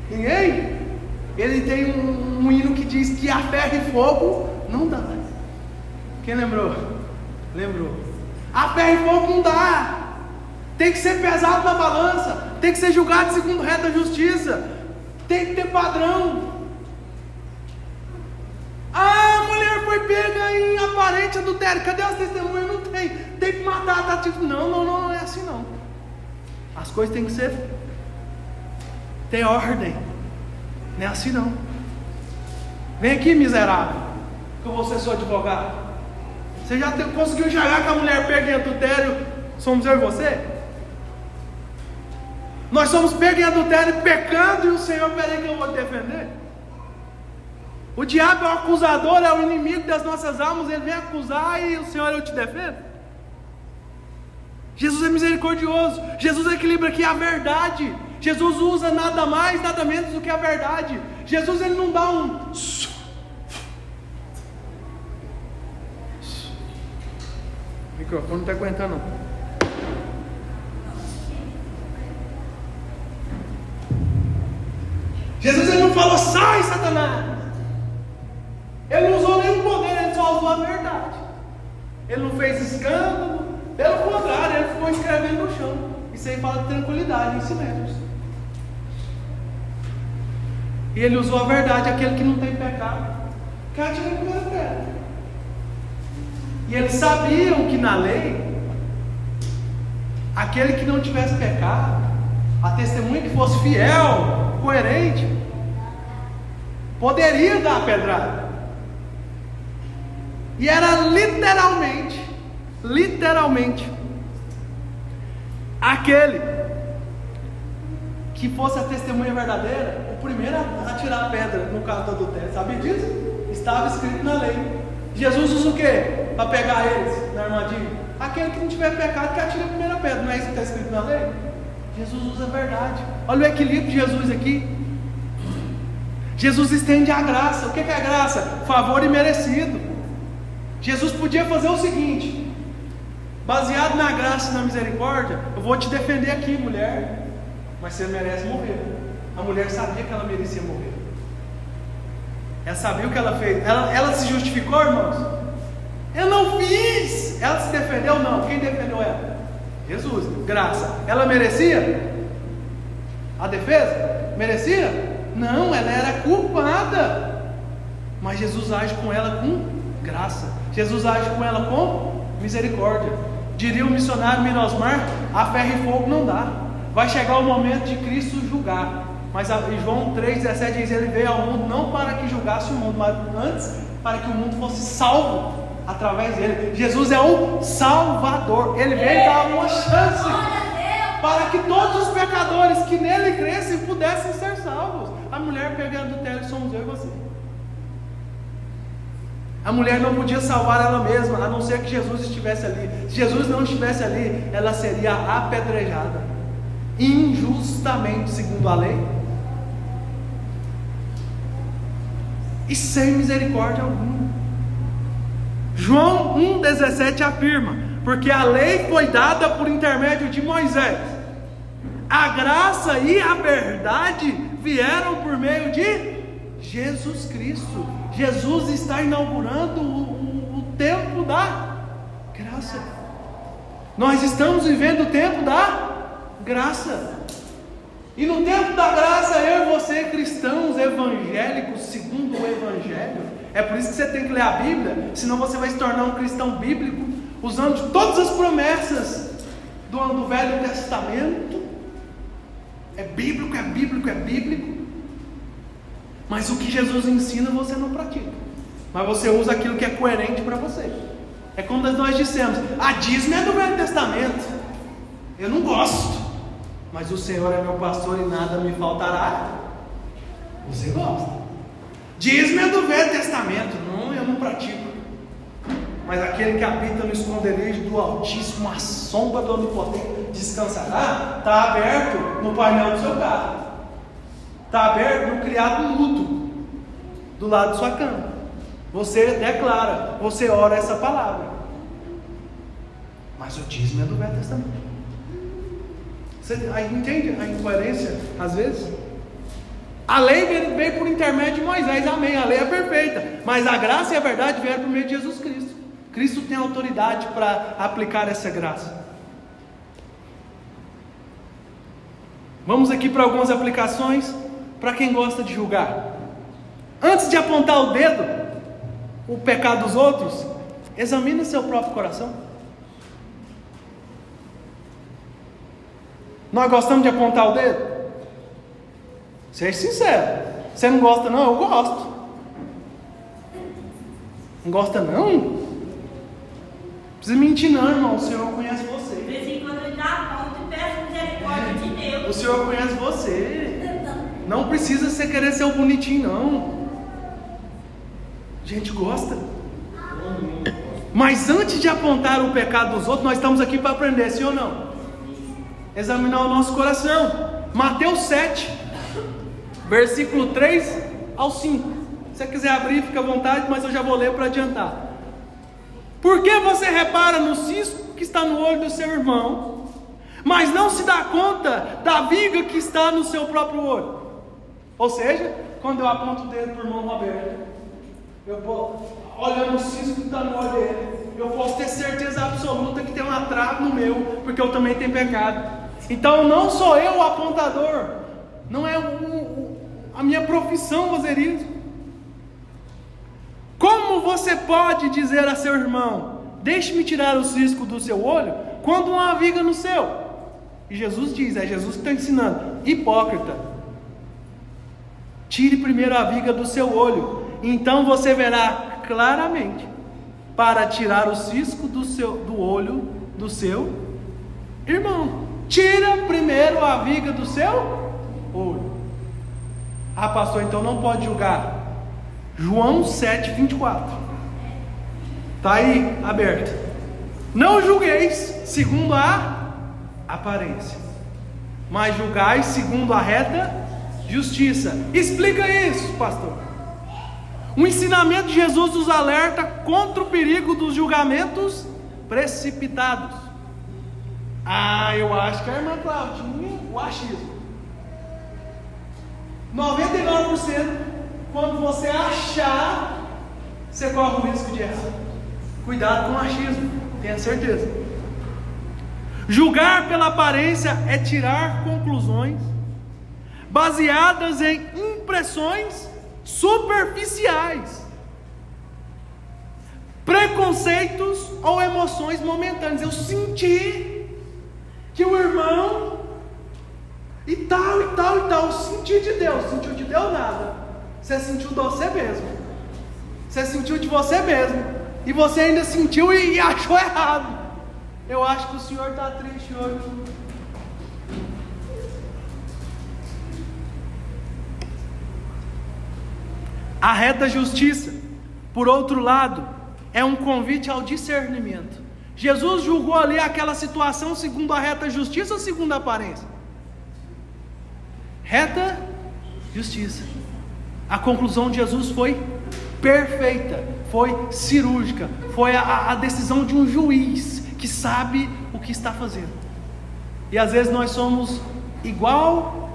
Ninguém? Ele tem um hino que diz que a ferro e fogo não dá. Quem lembrou? Lembrou. A ferro e fogo não dá. Tem que ser pesado na balança. Tem que ser julgado segundo reta justiça. Tem que ter padrão. A mulher foi pega em aparente adultério. Cadê as testemunhas? Não tem. Tem que matar. Tá tipo, não é assim não. As coisas têm que ser. Tem ordem. Não é assim não. Vem aqui, miserável, que eu vou ser seu advogado. Você já conseguiu enxergar que a mulher pega em adultério? Somos eu e você? Nós somos pegos em adultério, pecando, e o Senhor, peraí que eu vou te defender. O diabo é o acusador, é o inimigo das nossas almas. Ele vem acusar e o Senhor, eu te defendo. Jesus é misericordioso. Jesus equilibra aqui a verdade. Jesus usa nada mais, nada menos do que a verdade. Jesus ele não dá um... O microfone não está aguentando não. Jesus ele não falou, sai Satanás. Ele não usou nenhum poder, ele só usou a verdade. Ele não fez escândalo. Pelo contrário, ele ficou escrevendo no chão. Isso aí fala de tranquilidade, em silêncio. E ele usou a verdade, aquele que não tem pecado, que atira a primeira pedra. E eles sabiam que na lei, aquele que não tivesse pecado, a testemunha que fosse fiel, coerente, poderia dar a pedrada. E era literalmente, aquele que fosse a testemunha verdadeira, o primeiro a tirar a pedra no caso do adultério. Sabia disso? Estava escrito na lei. Jesus usa o quê? Para pegar eles na armadilha? Aquele que não tiver pecado, que atire a primeira pedra. Não é isso que está escrito na lei? Jesus usa a verdade. Olha o equilíbrio de Jesus aqui. Jesus estende a graça. O que é a graça? Favor imerecido. Jesus podia fazer o seguinte: baseado na graça e na misericórdia, eu vou te defender aqui, mulher, mas você merece morrer. A mulher sabia que ela merecia morrer. Ela sabia o que ela fez. Ela se justificou, irmãos? Eu não fiz. Ela se defendeu? Não. Quem defendeu ela? Jesus. Graça. Ela merecia a defesa? Merecia? Não, ela era culpada. Mas Jesus age com ela com graça. Jesus age com ela com misericórdia. Diria o missionário Mirosmar: a ferro e fogo não dá. Vai chegar o momento de Cristo julgar. Mas em João 3,17 diz: ele veio ao mundo não para que julgasse o mundo, mas antes para que o mundo fosse salvo através dele. Jesus é o Salvador. Ele veio dar uma chance para que todos os pecadores que nele crescem pudessem ser salvos. A mulher pegando o adultério somos eu e você. A mulher não podia salvar ela mesma, a não ser que Jesus estivesse ali. Se Jesus não estivesse ali, ela seria apedrejada injustamente, segundo a lei, e sem misericórdia alguma. João 1,17 afirma: porque a lei foi dada por intermédio de Moisés, a graça e a verdade vieram por meio de Jesus Cristo. Jesus está inaugurando o tempo da graça. Nós estamos vivendo o tempo da graça. E no tempo da graça, eu e você, cristãos evangélicos, segundo o Evangelho, é por isso que você tem que ler a Bíblia, senão você vai se tornar um cristão bíblico, usando de todas as promessas do Velho Testamento. É bíblico, é bíblico, é bíblico. Mas o que Jesus ensina você não pratica, mas você usa aquilo que é coerente para você. É como nós dissemos: a dízimo é do Velho Testamento, eu não gosto, mas o Senhor é meu pastor e nada me faltará. Você gosta. Dízimo é do Velho Testamento. Não, eu não pratico. Mas aquele que habita no esconderijo do Altíssimo, a sombra do Onipotente, descansará. Está aberto no painel do seu carro. Está aberto no criado mútuo, do lado de sua cama. Você declara, você ora essa palavra. Mas o dízimo é do Velho Testamento. Você entende a incoerência às vezes? A lei veio por intermédio de Moisés, amém. A lei é perfeita, mas a graça e a verdade vieram por meio de Jesus Cristo. Cristo tem autoridade para aplicar essa graça. Vamos aqui para algumas aplicações para quem gosta de julgar. Antes de apontar o dedo, o pecado dos outros, examine seu próprio coração. Nós gostamos de apontar o dedo? Seja sincero. Você não gosta não? Eu gosto. Não gosta não? Não precisa mentir não, irmão. O Senhor conhece você. De vez em quando eu dá a conta e peço misericórdia de Deus. O Senhor conhece você. Não precisa você querer ser o bonitinho não. A gente gosta. Mas antes de apontar o pecado dos outros, nós estamos aqui para aprender, sim ou não? Examinar o nosso coração. Mateus 7, versículo 3 ao 5. Se você quiser abrir, fica à vontade, mas eu já vou ler para adiantar. Por que você repara no cisco que está no olho do seu irmão, mas não se dá conta da viga que está no seu próprio olho? Ou seja, quando eu aponto o dedo para o irmão Roberto, olhando o cisco que está no olho dele, eu posso ter certeza absoluta que tem uma trave no meu, porque eu também tenho pecado. Então não sou eu o apontador, não é a minha profissão fazer isso. Como você pode dizer a seu irmão: deixe-me tirar o cisco do seu olho, quando não há viga no seu? E Jesus diz, é Jesus que está ensinando: hipócrita, tire primeiro a viga do seu olho, então você verá claramente para tirar o cisco do olho do seu irmão. Tira primeiro a viga do seu olho. Ah, pastor, então não pode julgar. João 7, 24. Está aí aberto. Não julgueis segundo a aparência, mas julgais segundo a reta justiça. Explica isso, pastor. O ensinamento de Jesus nos alerta contra o perigo dos julgamentos precipitados. Ah, eu acho que a irmã Claudinha, o achismo. 99%, quando você achar, você corre o risco de errar. Cuidado com o achismo, tenha certeza. Julgar pela aparência é tirar conclusões baseadas em impressões superficiais, preconceitos ou emoções momentâneas. Eu senti que o irmão e tal, eu senti de Deus. Sentiu de Deus nada. Você sentiu de você mesmo. Você sentiu de você mesmo. E você ainda sentiu e achou errado. Eu acho que o senhor está triste hoje. A reta justiça, por outro lado, é um convite ao discernimento. Jesus julgou ali aquela situação segundo a reta justiça ou segundo a aparência? Reta justiça. A conclusão de Jesus foi perfeita, foi cirúrgica, foi a decisão de um juiz que sabe o que está fazendo. E às vezes nós somos igual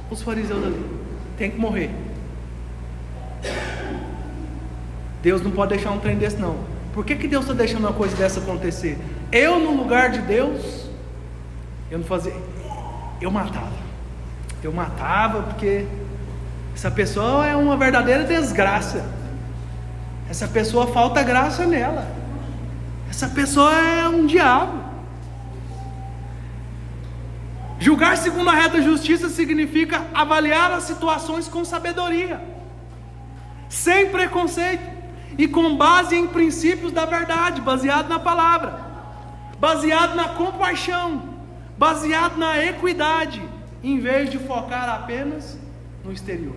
os fariseus ali. Tem que morrer. Deus não pode deixar um trem desse não. Por que Deus está deixando uma coisa dessa acontecer? Eu no lugar de Deus, eu não fazia. Eu matava porque essa pessoa é uma verdadeira desgraça. Essa pessoa falta graça nela. Essa pessoa é um diabo. Julgar segundo a reta justiça significa avaliar as situações com sabedoria, sem preconceito e com base em princípios da verdade, baseado na palavra, baseado na compaixão, baseado na equidade, em vez de focar apenas no exterior.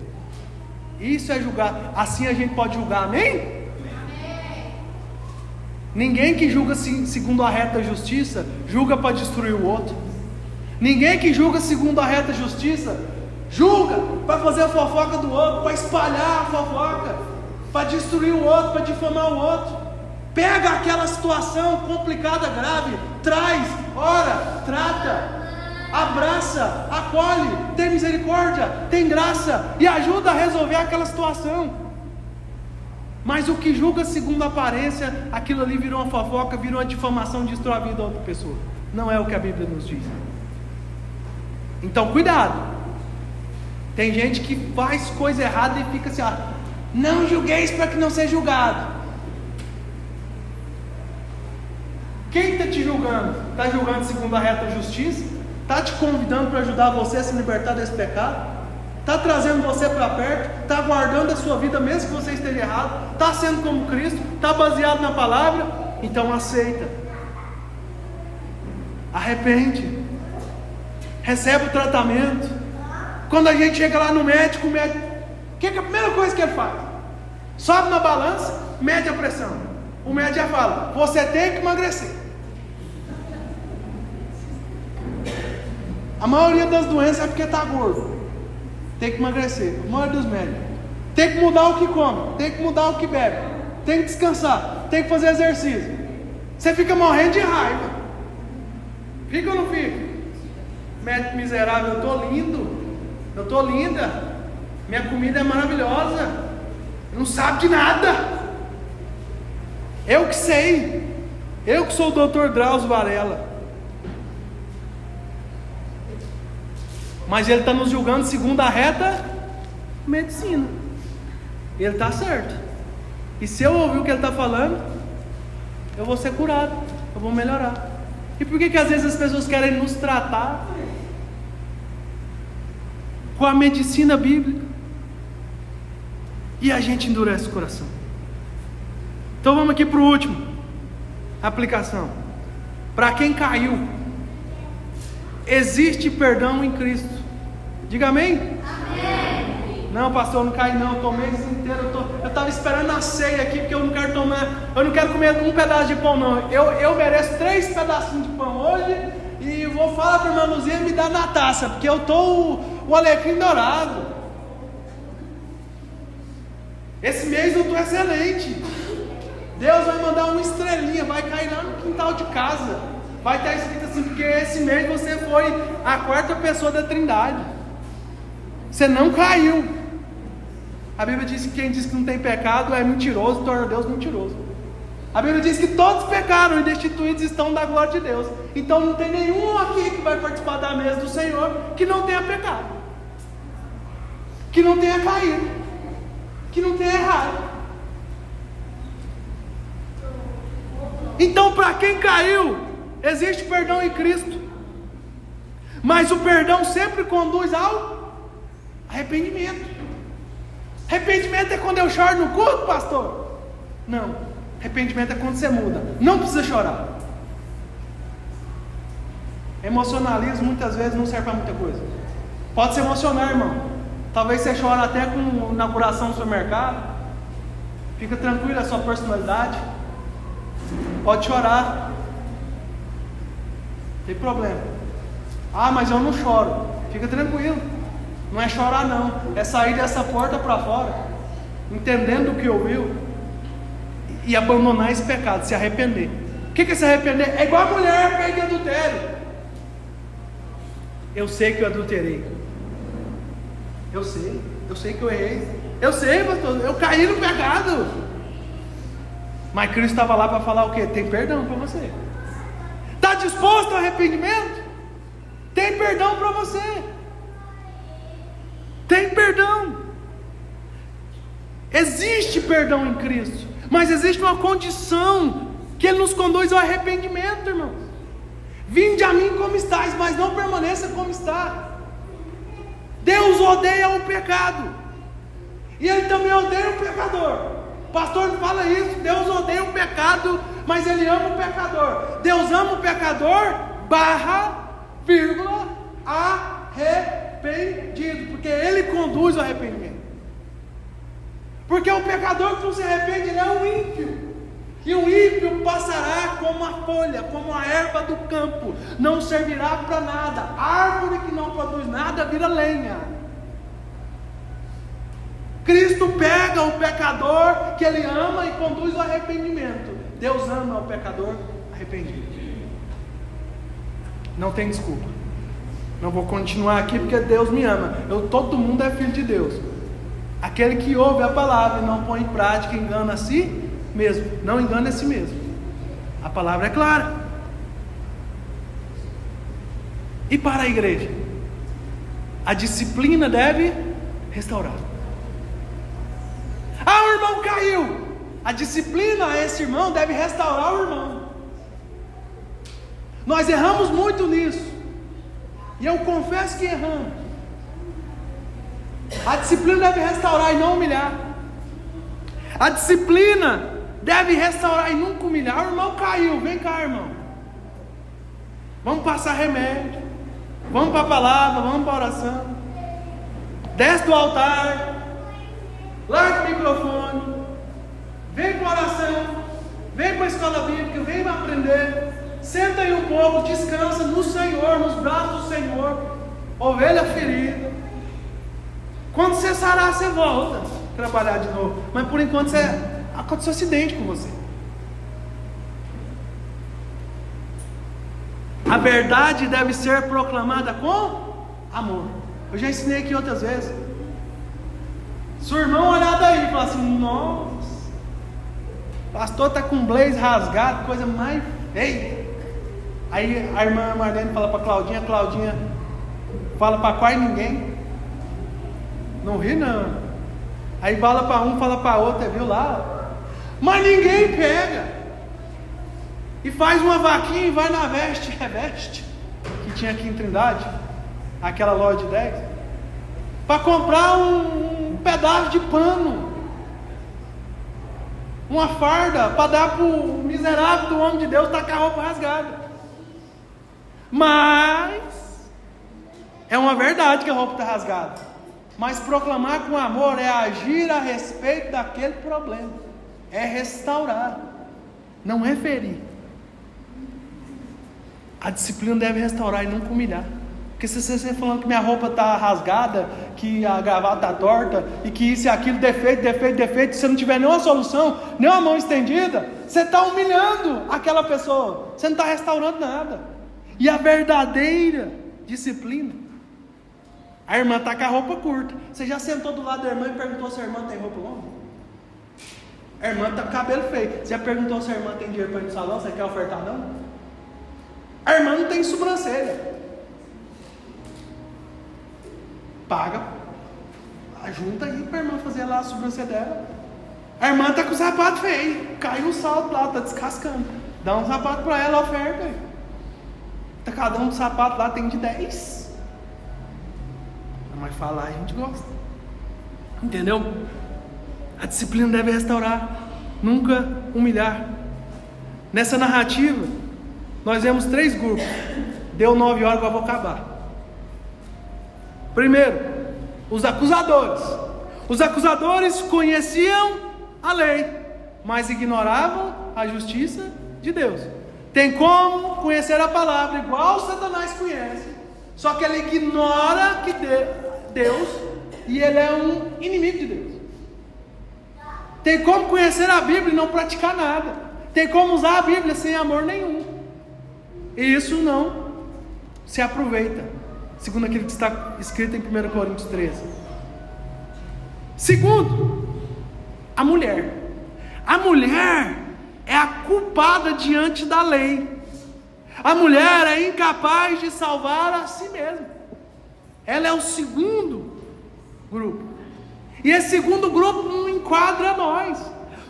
Isso é julgar. Assim a gente pode julgar, amém? Ninguém que julga segundo a reta justiça, julga para destruir o outro. Ninguém que julga segundo a reta justiça, julga para fazer a fofoca do outro, para espalhar a fofoca, para destruir o outro, para difamar o outro. Pega aquela situação complicada, grave, traz, ora, trata, abraça, acolhe, tem misericórdia, tem graça e ajuda a resolver aquela situação. Mas o que julga segundo a aparência, aquilo ali virou uma fofoca, virou uma difamação, destrói a vida da outra pessoa. Não é o que a Bíblia nos diz. Então cuidado. Tem gente que faz coisa errada e fica assim, não julgueis para que não seja julgado. Quem está te julgando? Está julgando segundo a reta justiça? Está te convidando para ajudar você a se libertar desse pecado? Está trazendo você para perto? Está guardando a sua vida mesmo que você esteja errado? Está sendo como Cristo? Está baseado na palavra? Então aceita, arrepende, recebe o tratamento. Quando a gente chega lá no médico, o médico, que é a primeira coisa que ele faz? Sobe na balança, mede a pressão. O médico já fala, você tem que emagrecer. A maioria das doenças é porque está gordo. Tem que emagrecer, a maioria dos médicos. Tem que mudar o que come, tem que mudar o que bebe, tem que descansar, tem que fazer exercício. Você fica morrendo de raiva. Fica ou não fica? Médico miserável, eu estou lindo, eu estou linda, minha comida é maravilhosa, não sabe de nada. Eu que sei, eu que sou o Dr. Drauzio Varela. Mas ele está nos julgando segundo a reta medicina. Ele está certo. E se eu ouvir o que ele está falando, eu vou ser curado, eu vou melhorar. E por que às vezes as pessoas querem nos tratar com a medicina bíblica e a gente endurece o coração? Então vamos aqui para o último. Aplicação. Para quem caiu, existe perdão em Cristo. Diga amém? Amém. Não, pastor, eu não caí não, eu tomei esse inteiro, eu estava esperando a ceia aqui, porque eu não quero comer um pedaço de pão não, eu mereço 3 pedacinhos de pão hoje, e vou falar para a irmã Luzia me dar na taça, porque eu estou o alecrim dourado, esse mês eu estou excelente, Deus vai mandar uma estrelinha, vai cair lá no quintal de casa, vai estar escrito assim, porque esse mês você foi a 4ª pessoa da Trindade, você não caiu. A Bíblia diz que quem diz que não tem pecado é mentiroso, torna Deus mentiroso. A Bíblia diz que todos pecaram e destituídos estão da glória de Deus. Então não tem nenhum aqui que vai participar da mesa do Senhor que não tenha pecado, que não tenha caído, que não tenha errado. Então para quem caiu, existe perdão em Cristo. Mas o perdão sempre conduz ao arrependimento. Arrependimento é quando eu choro no culto, pastor? Não. Arrependimento é quando você muda. Não precisa chorar. Emocionalismo muitas vezes não serve para muita coisa. Pode se emocionar, irmão. Talvez você chore até com inauguração do supermercado. Fica tranquilo, é a sua personalidade. Pode chorar. Não tem problema. Ah, mas eu não choro. Fica tranquilo. Não é chorar não. É sair dessa porta para fora, entendendo o que ouviu, e abandonar esse pecado, se arrepender. O que é se arrepender? É igual a mulher pega adultério. Eu sei que eu adulterei. Eu sei que eu errei. Eu sei, pastor, eu caí no pecado. Mas Cristo estava lá para falar o quê? Tem perdão para você. Está disposto ao arrependimento? Tem perdão para você. Tem perdão. Existe perdão em Cristo, mas existe uma condição que Ele nos conduz ao arrependimento, irmãos. Vinde a mim como estáis, mas não permaneça como está. Deus odeia o pecado, e Ele também odeia o pecador. O pastor não fala isso. Deus odeia o pecado, mas Ele ama o pecador. Deus ama o pecador, /, arrependimento. arrependido, porque Ele conduz o arrependimento. Porque o pecador que não se arrepende, ele é um ímpio. E o ímpio passará como a folha, como a erva do campo, não servirá para nada. Árvore que não produz nada vira lenha. Cristo pega o pecador que Ele ama e conduz ao arrependimento. Deus ama o pecador arrependido. Não tem desculpa. Não vou continuar aqui porque Deus me ama. Todo mundo é filho de Deus. Aquele que ouve a palavra e não põe em prática engana a si mesmo. Não engana a si mesmo. A palavra é clara. E para a igreja? A disciplina deve restaurar. Ah, o irmão caiu. A disciplina a esse irmão deve restaurar o irmão. Nós erramos muito nisso. E eu confesso que erramos. A disciplina deve restaurar e não humilhar. A disciplina deve restaurar e nunca humilhar. O irmão caiu, vem cá, irmão. Vamos passar remédio. Vamos para a palavra, vamos para a oração. Desce do altar. Larga o microfone. Vem para a oração. Vem para a escola bíblica. Vem para aprender. Senta aí um pouco, descansa no Senhor, nos braços do Senhor. Ovelha ferida. Quando você sarar, você volta a trabalhar de novo. Mas por enquanto aconteceu um acidente com você. A verdade deve ser proclamada com amor. Eu já ensinei aqui outras vezes. Se o irmão olhar daí e falar assim: nossa, o pastor está com um blaze rasgado, coisa mais feia. Aí a irmã Marlene fala para Claudinha, Claudinha fala para quase ninguém. Não ri não. Aí fala para um, fala para outro, viu lá? Mas ninguém pega. E faz uma vaquinha e vai na Veste, Reveste, que tinha aqui em Trindade, aquela loja de 10, para comprar um pedaço de pano, uma farda, para dar para o miserável do homem de Deus estar com a roupa rasgada. Mas é uma verdade que a roupa está rasgada. Mas proclamar com amor é agir a respeito daquele problema. É restaurar, não é ferir. A disciplina deve restaurar e nunca humilhar. Porque se você falando que minha roupa está rasgada, que a gravata está torta, e que isso e aquilo, defeito, se você não tiver nenhuma solução, nenhuma mão estendida, você está humilhando aquela pessoa. Você não está restaurando nada. E a verdadeira disciplina, a irmã está com a roupa curta. Você já sentou do lado da irmã e perguntou se a irmã tem roupa longa? A irmã está com o cabelo feio. Você já perguntou se a irmã tem dinheiro para ir no salão? Você quer ofertar não? A irmã não tem sobrancelha. Paga, junta aí para a irmã fazer lá a sobrancelha dela. A irmã está com o sapato feio. Caiu o salto lá, está descascando. Dá um sapato para ela, oferta aí. Cada um do sapato lá tem de 10. Mas falar a gente gosta. Entendeu? A disciplina deve restaurar, nunca humilhar. Nessa narrativa, nós vemos 3 grupos. Deu 9 horas, agora vou acabar. Primeiro, os acusadores. Os acusadores conheciam a lei, mas ignoravam a justiça de Deus. Tem como conhecer a palavra igual Satanás conhece, só que ele ignora que Deus, e ele é um inimigo de Deus. Tem como conhecer a Bíblia e não praticar nada. Tem como usar a Bíblia sem amor nenhum. E isso não se aproveita, segundo aquilo que está escrito em 1 Coríntios 13. Segundo, a mulher. A mulher é a culpada diante da lei. A mulher é incapaz de salvar a si mesma. Ela é o segundo grupo. E esse segundo grupo não enquadra nós.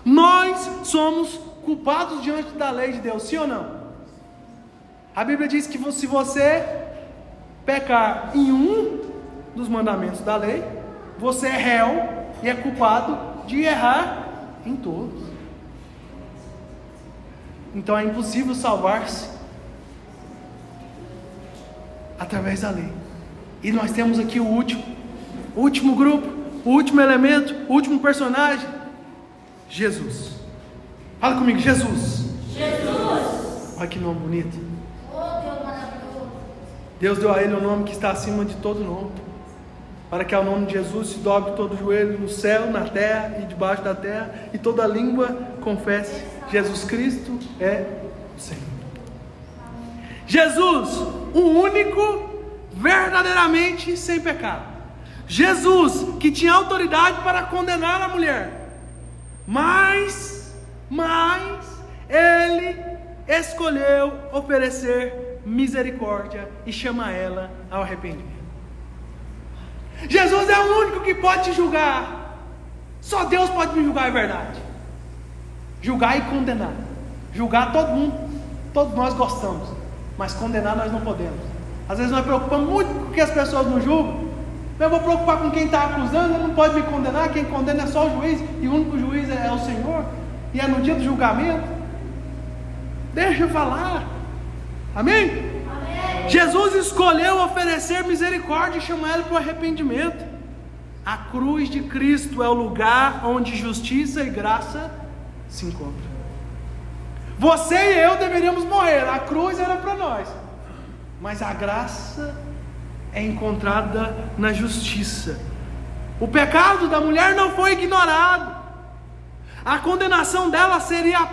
Nós somos culpados diante da lei de Deus, sim ou não? A Bíblia diz que se você pecar em um dos mandamentos da lei, você é réu e é culpado de errar em todos. Então é impossível salvar-se através da lei. E nós temos aqui o último grupo, o último elemento, o último personagem, Jesus. Fala comigo, Jesus. Jesus. Olha que nome bonito. Oh, Deus maravilhoso. Deus deu a ele um nome que está acima de todo nome, para que ao nome de Jesus se dobre todo o joelho no céu, na terra e debaixo da terra, e toda língua confesse: Jesus Cristo é o Senhor. Jesus, o único verdadeiramente sem pecado. Jesus, que tinha autoridade para condenar a mulher, mas ele escolheu oferecer misericórdia e chamar ela ao arrependimento. Jesus é o único que pode te julgar. Só Deus pode me julgar, é verdade. Julgar e condenar. Julgar todo mundo, todos nós gostamos, mas condenar nós não podemos. Às vezes nós preocupamos muito com o que as pessoas nos julgam. Eu vou preocupar com quem está acusando, ele não pode me condenar. Quem condena é só o juiz, e o único juiz é o Senhor, e é no dia do julgamento. Deixa eu falar. Amém? Amém. Jesus escolheu oferecer misericórdia e chamar ele para o arrependimento. A cruz de Cristo é o lugar onde justiça e graça se encontram. Você e eu deveríamos morrer. A cruz era para nós, mas a graça é encontrada na justiça. O pecado da mulher não foi ignorado. A condenação dela seria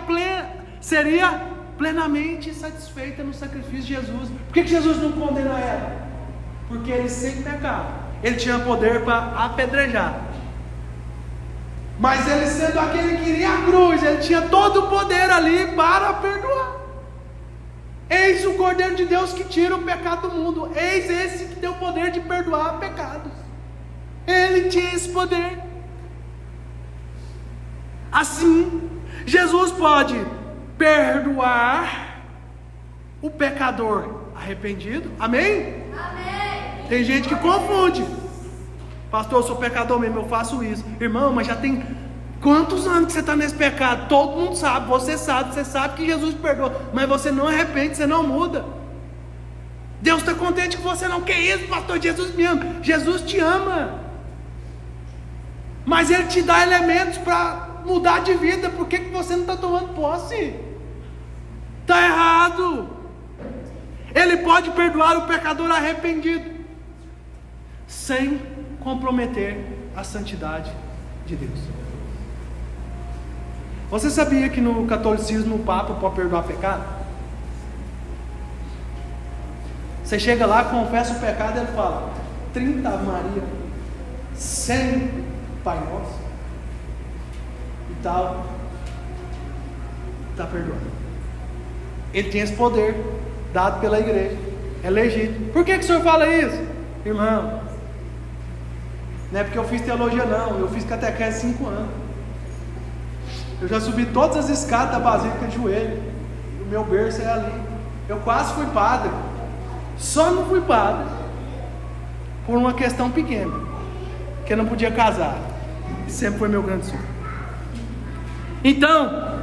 plenamente satisfeita no sacrifício de Jesus. Por que Jesus não condena ela? Porque ele, sem pecado, ele tinha poder para apedrejar. Mas ele, sendo aquele que iria à cruz, ele tinha todo o poder ali para perdoar. Eis o Cordeiro de Deus que tira o pecado do mundo. Eis esse que tem o poder de perdoar pecados. Ele tinha esse poder. Assim, Jesus pode perdoar o pecador arrependido. Amém? Amém. Tem gente que confunde. Pastor, eu sou pecador mesmo, eu faço isso. Irmão, mas já tem quantos anos que você está nesse pecado? Todo mundo sabe, você sabe que Jesus perdoa, mas você não arrepende, você não muda. Deus está contente que você não quer isso, pastor. Jesus me ama. Jesus te ama, mas Ele te dá elementos para mudar de vida. Por que você não está tomando posse? Está errado. Ele pode perdoar o pecador arrependido sem comprometer a santidade de Deus. Você sabia que no catolicismo o Papa pode perdoar pecado? Você chega lá, confessa o pecado, ele fala 30 Ave Maria, 100 Pai Nosso e tal, está perdoado. Ele tem esse poder dado pela igreja, é legítimo. Por que o senhor fala isso? Irmão, não é porque eu fiz teologia não, eu fiz catequese 5 anos. Eu já subi todas as escadas da Basílica de joelho. O meu berço é ali. Eu quase fui padre. Só não fui padre por uma questão pequena, que eu não podia casar. E sempre foi meu grande sonho. Então,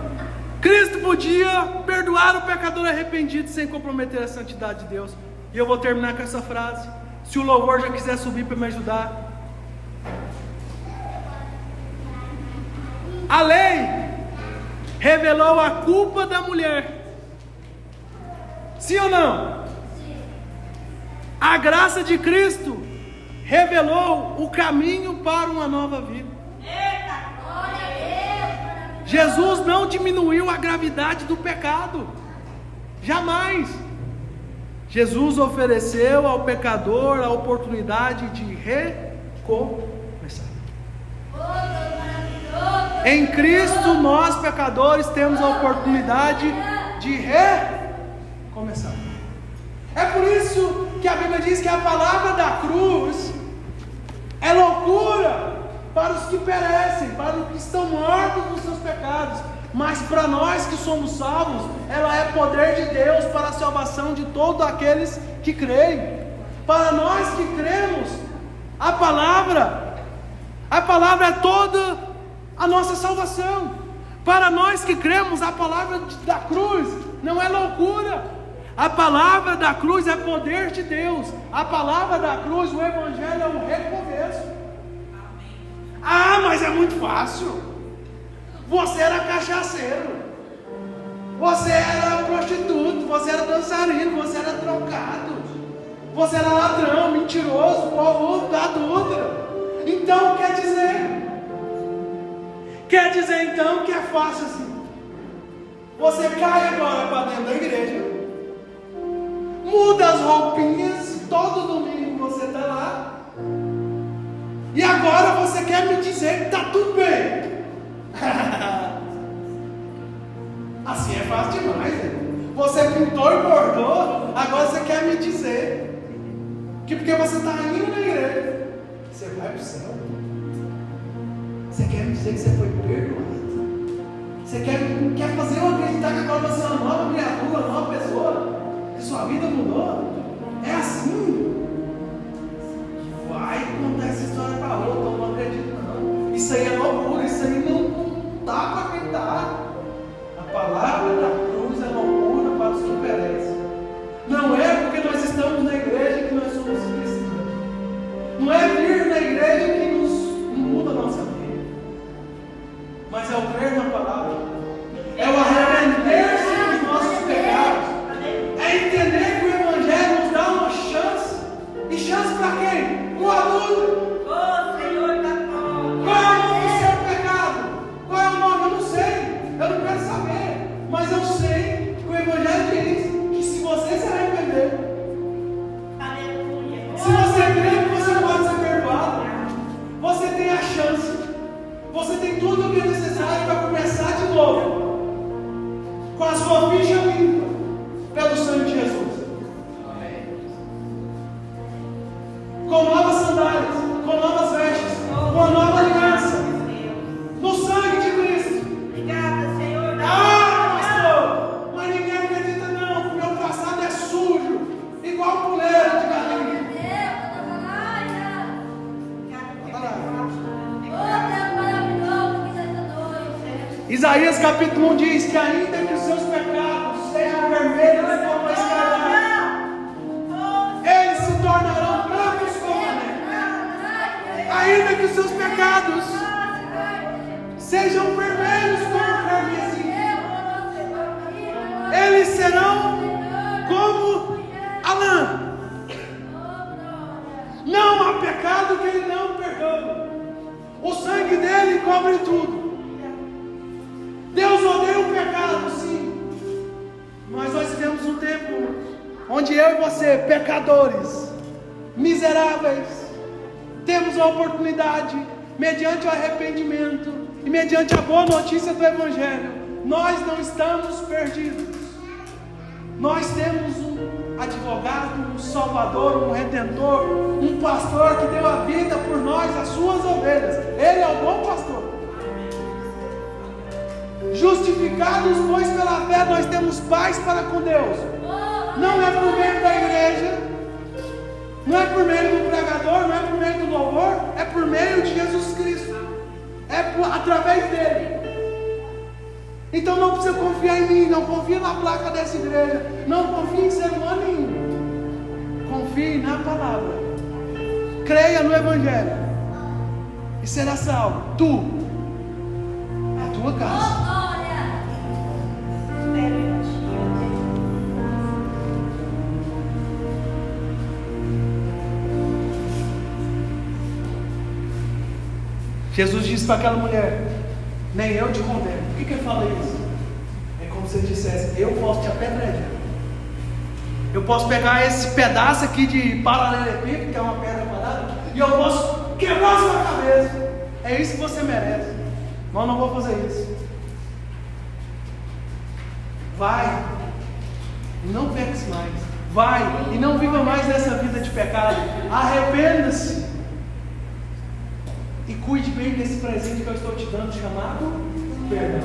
Cristo podia perdoar o pecador arrependido sem comprometer a santidade de Deus. E eu vou terminar com essa frase. Se o louvor já quiser subir para me ajudar. A lei revelou a culpa da mulher. Sim ou não? Sim. A graça de Cristo revelou o caminho para uma nova vida. Eita, glória a Deus. Jesus não diminuiu a gravidade do pecado. Jamais. Jesus ofereceu ao pecador a oportunidade de recomeçar. Em Cristo nós pecadores temos a oportunidade de recomeçar. É por isso que a Bíblia diz que a palavra da cruz é loucura para os que perecem, para os que estão mortos nos seus pecados, mas para nós que somos salvos, ela é poder de Deus para a salvação de todos aqueles que creem. Para nós que cremos, a palavra é toda a nossa salvação. Para nós que cremos, a palavra da cruz não é loucura. A palavra da cruz é poder de Deus. A palavra da cruz, o Evangelho é um recomeço. Ah, mas é muito fácil. Você era cachaceiro, você era prostituto, você era dançarino, você era trocado, você era ladrão, mentiroso, corrupto, adúltero. Então quer dizer então que é fácil assim. Você cai agora para dentro da igreja, muda as roupinhas, todo domingo você está lá, e agora você quer me dizer que está tudo bem. Assim é fácil demais, né? Você pintou e bordou, agora você quer me dizer que porque você está indo na igreja, você vai para o céu. Você quer me dizer que você foi perdoado? Você quer fazer eu acreditar que agora você é uma nova criatura, uma nova pessoa? Que sua vida mudou? É assim? Vai contar essa história para outra, eu não acredito não. Isso aí é loucura, isso aí não dá para acreditar. A palavra da cruz é loucura para os que perecem. Não é porque nós estamos na igreja que nós somos cristãos. Não é vir na igreja que nos muda a nossa vida. Mas é o crer na palavra. É o arrepender-se dos nossos pecados. É entender que o Evangelho nos dá uma chance. E chance para quem? O adulto. Ô Senhor da glória. Qual é o nome do seu pecado? Qual é o nome? Eu não sei. Eu não quero saber. Mas eu sei que o Evangelho diz que se você se arrepender, Aleluia. se você crer que você pode ser perdoado, você tem a chance. Você tem tudo o que é necessário para começar de novo. Com a sua ficha limpa. Pelo sangue de Jesus. Com novas sandálias. Com novas vestes. Com a nova aliança. No sangue de Cristo. Obrigada, Senhor. Ah, pastor, mas ninguém acredita não, que o meu passado é sujo, igual puleiro de galinha. Isaías capítulo 1 diz que ainda que os seus pecados sejam vermelhos como a escarlate, eles se tornarão brancos como a neve. Ainda que os seus pecados sejam vermelhos como o carmesim, eles serão como a lã. Não há pecado que ele não perdoa. O sangue dele cobre tudo. Deus odeia o pecado, sim. Mas nós vivemos um tempo onde eu e você, pecadores, miseráveis, temos a oportunidade, mediante o arrependimento e mediante a boa notícia do Evangelho, nós não estamos perdidos. Nós temos um advogado, um salvador, um redentor, um pastor que deu a vida por nós, as suas ovelhas. Ele é o bom pastor. Justificados, pois, pela fé, nós temos paz para com Deus. Não é por meio da igreja, não é por meio do pregador, não é por meio do louvor, é por meio de Jesus Cristo. É através dele. Então não precisa confiar em mim, não confie na placa dessa igreja, não confie em ser humano nenhum. Confie na palavra. Creia no Evangelho e será salvo. Tu, a tua casa. Jesus disse para aquela mulher: nem eu te condeno. Por que ele fala isso? É como se ele dissesse: eu posso te apedrejar. Eu posso pegar esse pedaço aqui de paralelepípedo, que é uma pedra quadrada, e eu posso quebrar a sua cabeça. É isso que você merece. Mas eu não vou fazer isso. Vai e não peques mais. Vai e não viva mais essa vida de pecado. Arrependa-se. E cuide bem desse presente que eu estou te dando, chamado perdão.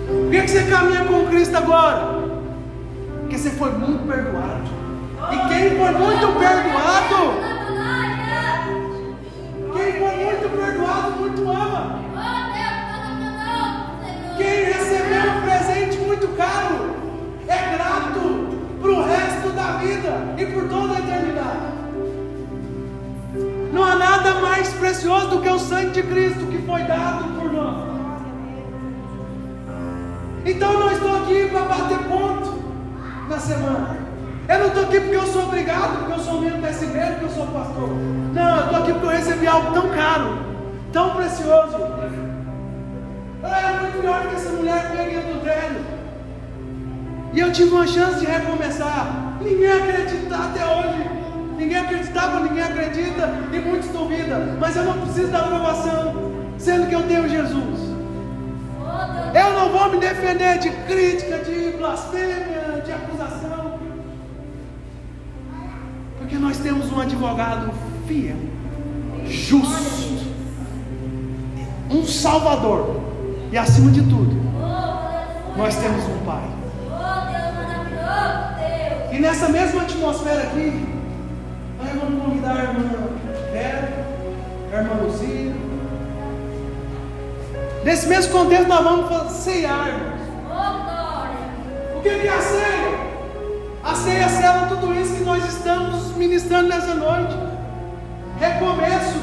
Por que você caminha com Cristo agora? Porque você foi muito perdoado. E quem foi muito perdoado, muito ama. Quem recebeu um presente muito caro é grato. precioso do que o sangue de Cristo que foi dado por nós. Então eu não estou aqui para bater ponto na semana. Eu não estou aqui porque eu sou obrigado, porque eu sou membro desse meio, porque eu sou pastor. Não, eu estou aqui porque eu recebi algo tão caro, tão precioso. Eu era muito melhor do que essa mulher que peguei do velho. E eu tive uma chance de recomeçar. Ninguém acredita até hoje. Ninguém acreditava, ninguém acredita e muitos duvidam. Mas eu não preciso da aprovação, sendo que eu tenho Jesus. Eu não vou me defender de crítica, de blasfêmia, de acusação. Porque nós temos um advogado fiel, justo, um Salvador. E acima de tudo, nós temos um Pai. E nessa mesma atmosfera aqui, nós vamos convidar a irmã Vera, a irmã Luzia. Nesse mesmo contexto nós vamos ceiar, irmãos. O que é a ceia? A ceia sela tudo isso que nós estamos ministrando nessa noite. Recomeço,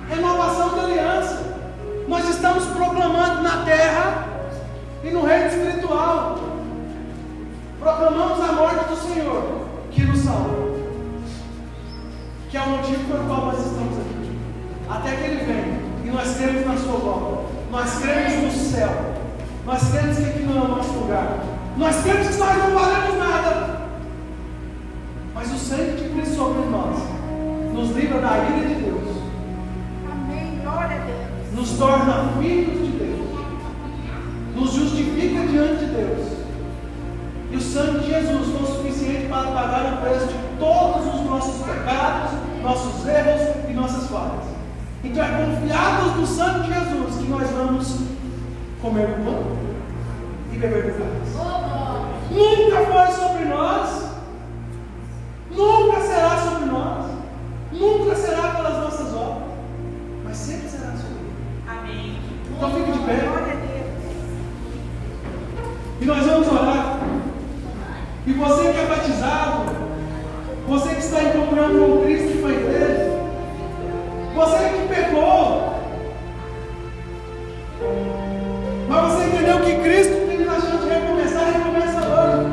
renovação da aliança. Nós estamos proclamando na terra e no reino espiritual. Proclamamos a morte do Senhor, que nos salva, que é o motivo pelo qual nós estamos aqui, até que Ele venha, e nós cremos na sua volta, nós cremos no céu, nós cremos que aqui não é o nosso lugar, nós cremos que nós não valemos nada, mas o sangue de Cristo sobre nós, nos livra da ira de Deus, Amém, glória a Deus. nos torna filhos de Deus, nos justifica diante de Deus. E o sangue de Jesus foi suficiente para pagar o preço de todos os nossos pecados, nossos erros e nossas falhas. Então é confiados no sangue de Jesus que nós vamos comer do pão e beber do cálice. Nunca foi sobre nós, nunca será sobre nós, nunca será pelas nossas obras, mas sempre será sobre Ele. Amém. Então fique de pé. Glória a Deus. E nós vamos orar. E você que é batizado, você que está em comunhão com Cristo e com a igreja, você que pecou, mas você entendeu que Cristo tem a chance de recomeçar, recomeça hoje.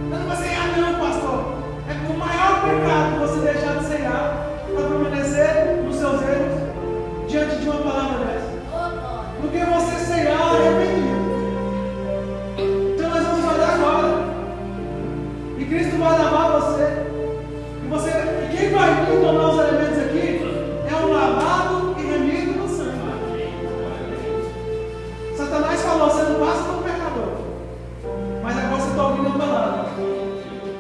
Mas você, não, pastor, é o maior pecado você deixar de ceiar para permanecer nos seus erros diante de uma palavra dessa, do que você ceiar arrependido. Então nós vamos orar agora. E Cristo vai lavar você. E quem vai vir tomar os elementos aqui é um lavado e remido no sangue. Satanás falou: você não passa por pecador. Mas agora você está ouvindo a palavra.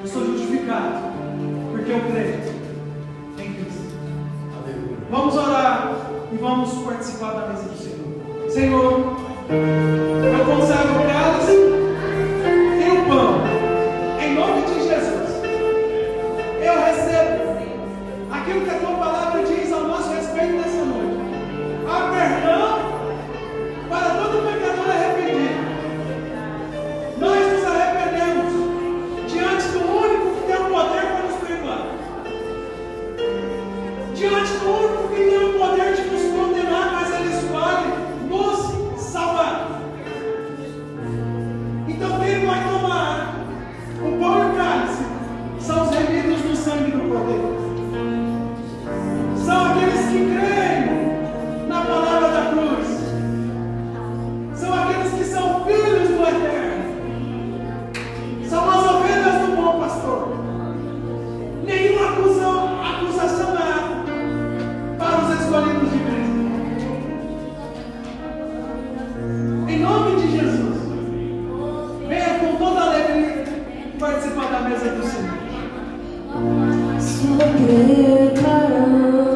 Eu sou justificado, porque eu creio em Cristo. Vamos orar e vamos participar da mesa do Senhor. Senhor, eu consagro o cálice e o pão. Em nome de Jesus, eu recebo aquilo que a tua palavra diz ao nosso respeito nessa noite. Há perdão para todo pecador arrependido. Nós nos arrependemos diante do único que tem o poder para nos perdoar, diante do único que tem o poder de nos condenar, mas Ele escolhe nos salvar. Então quem vai tomar o pão e o cálice são os remidos do sangue do Cordeiro. São aqueles que creem na palavra da cruz. São aqueles que são filhos do Eterno. São as ovelhas do bom pastor. Nenhuma acusação há para os escolhidos de Cristo. Em nome de Jesus, venha com toda alegria participar da mesa do Senhor. Só preparando.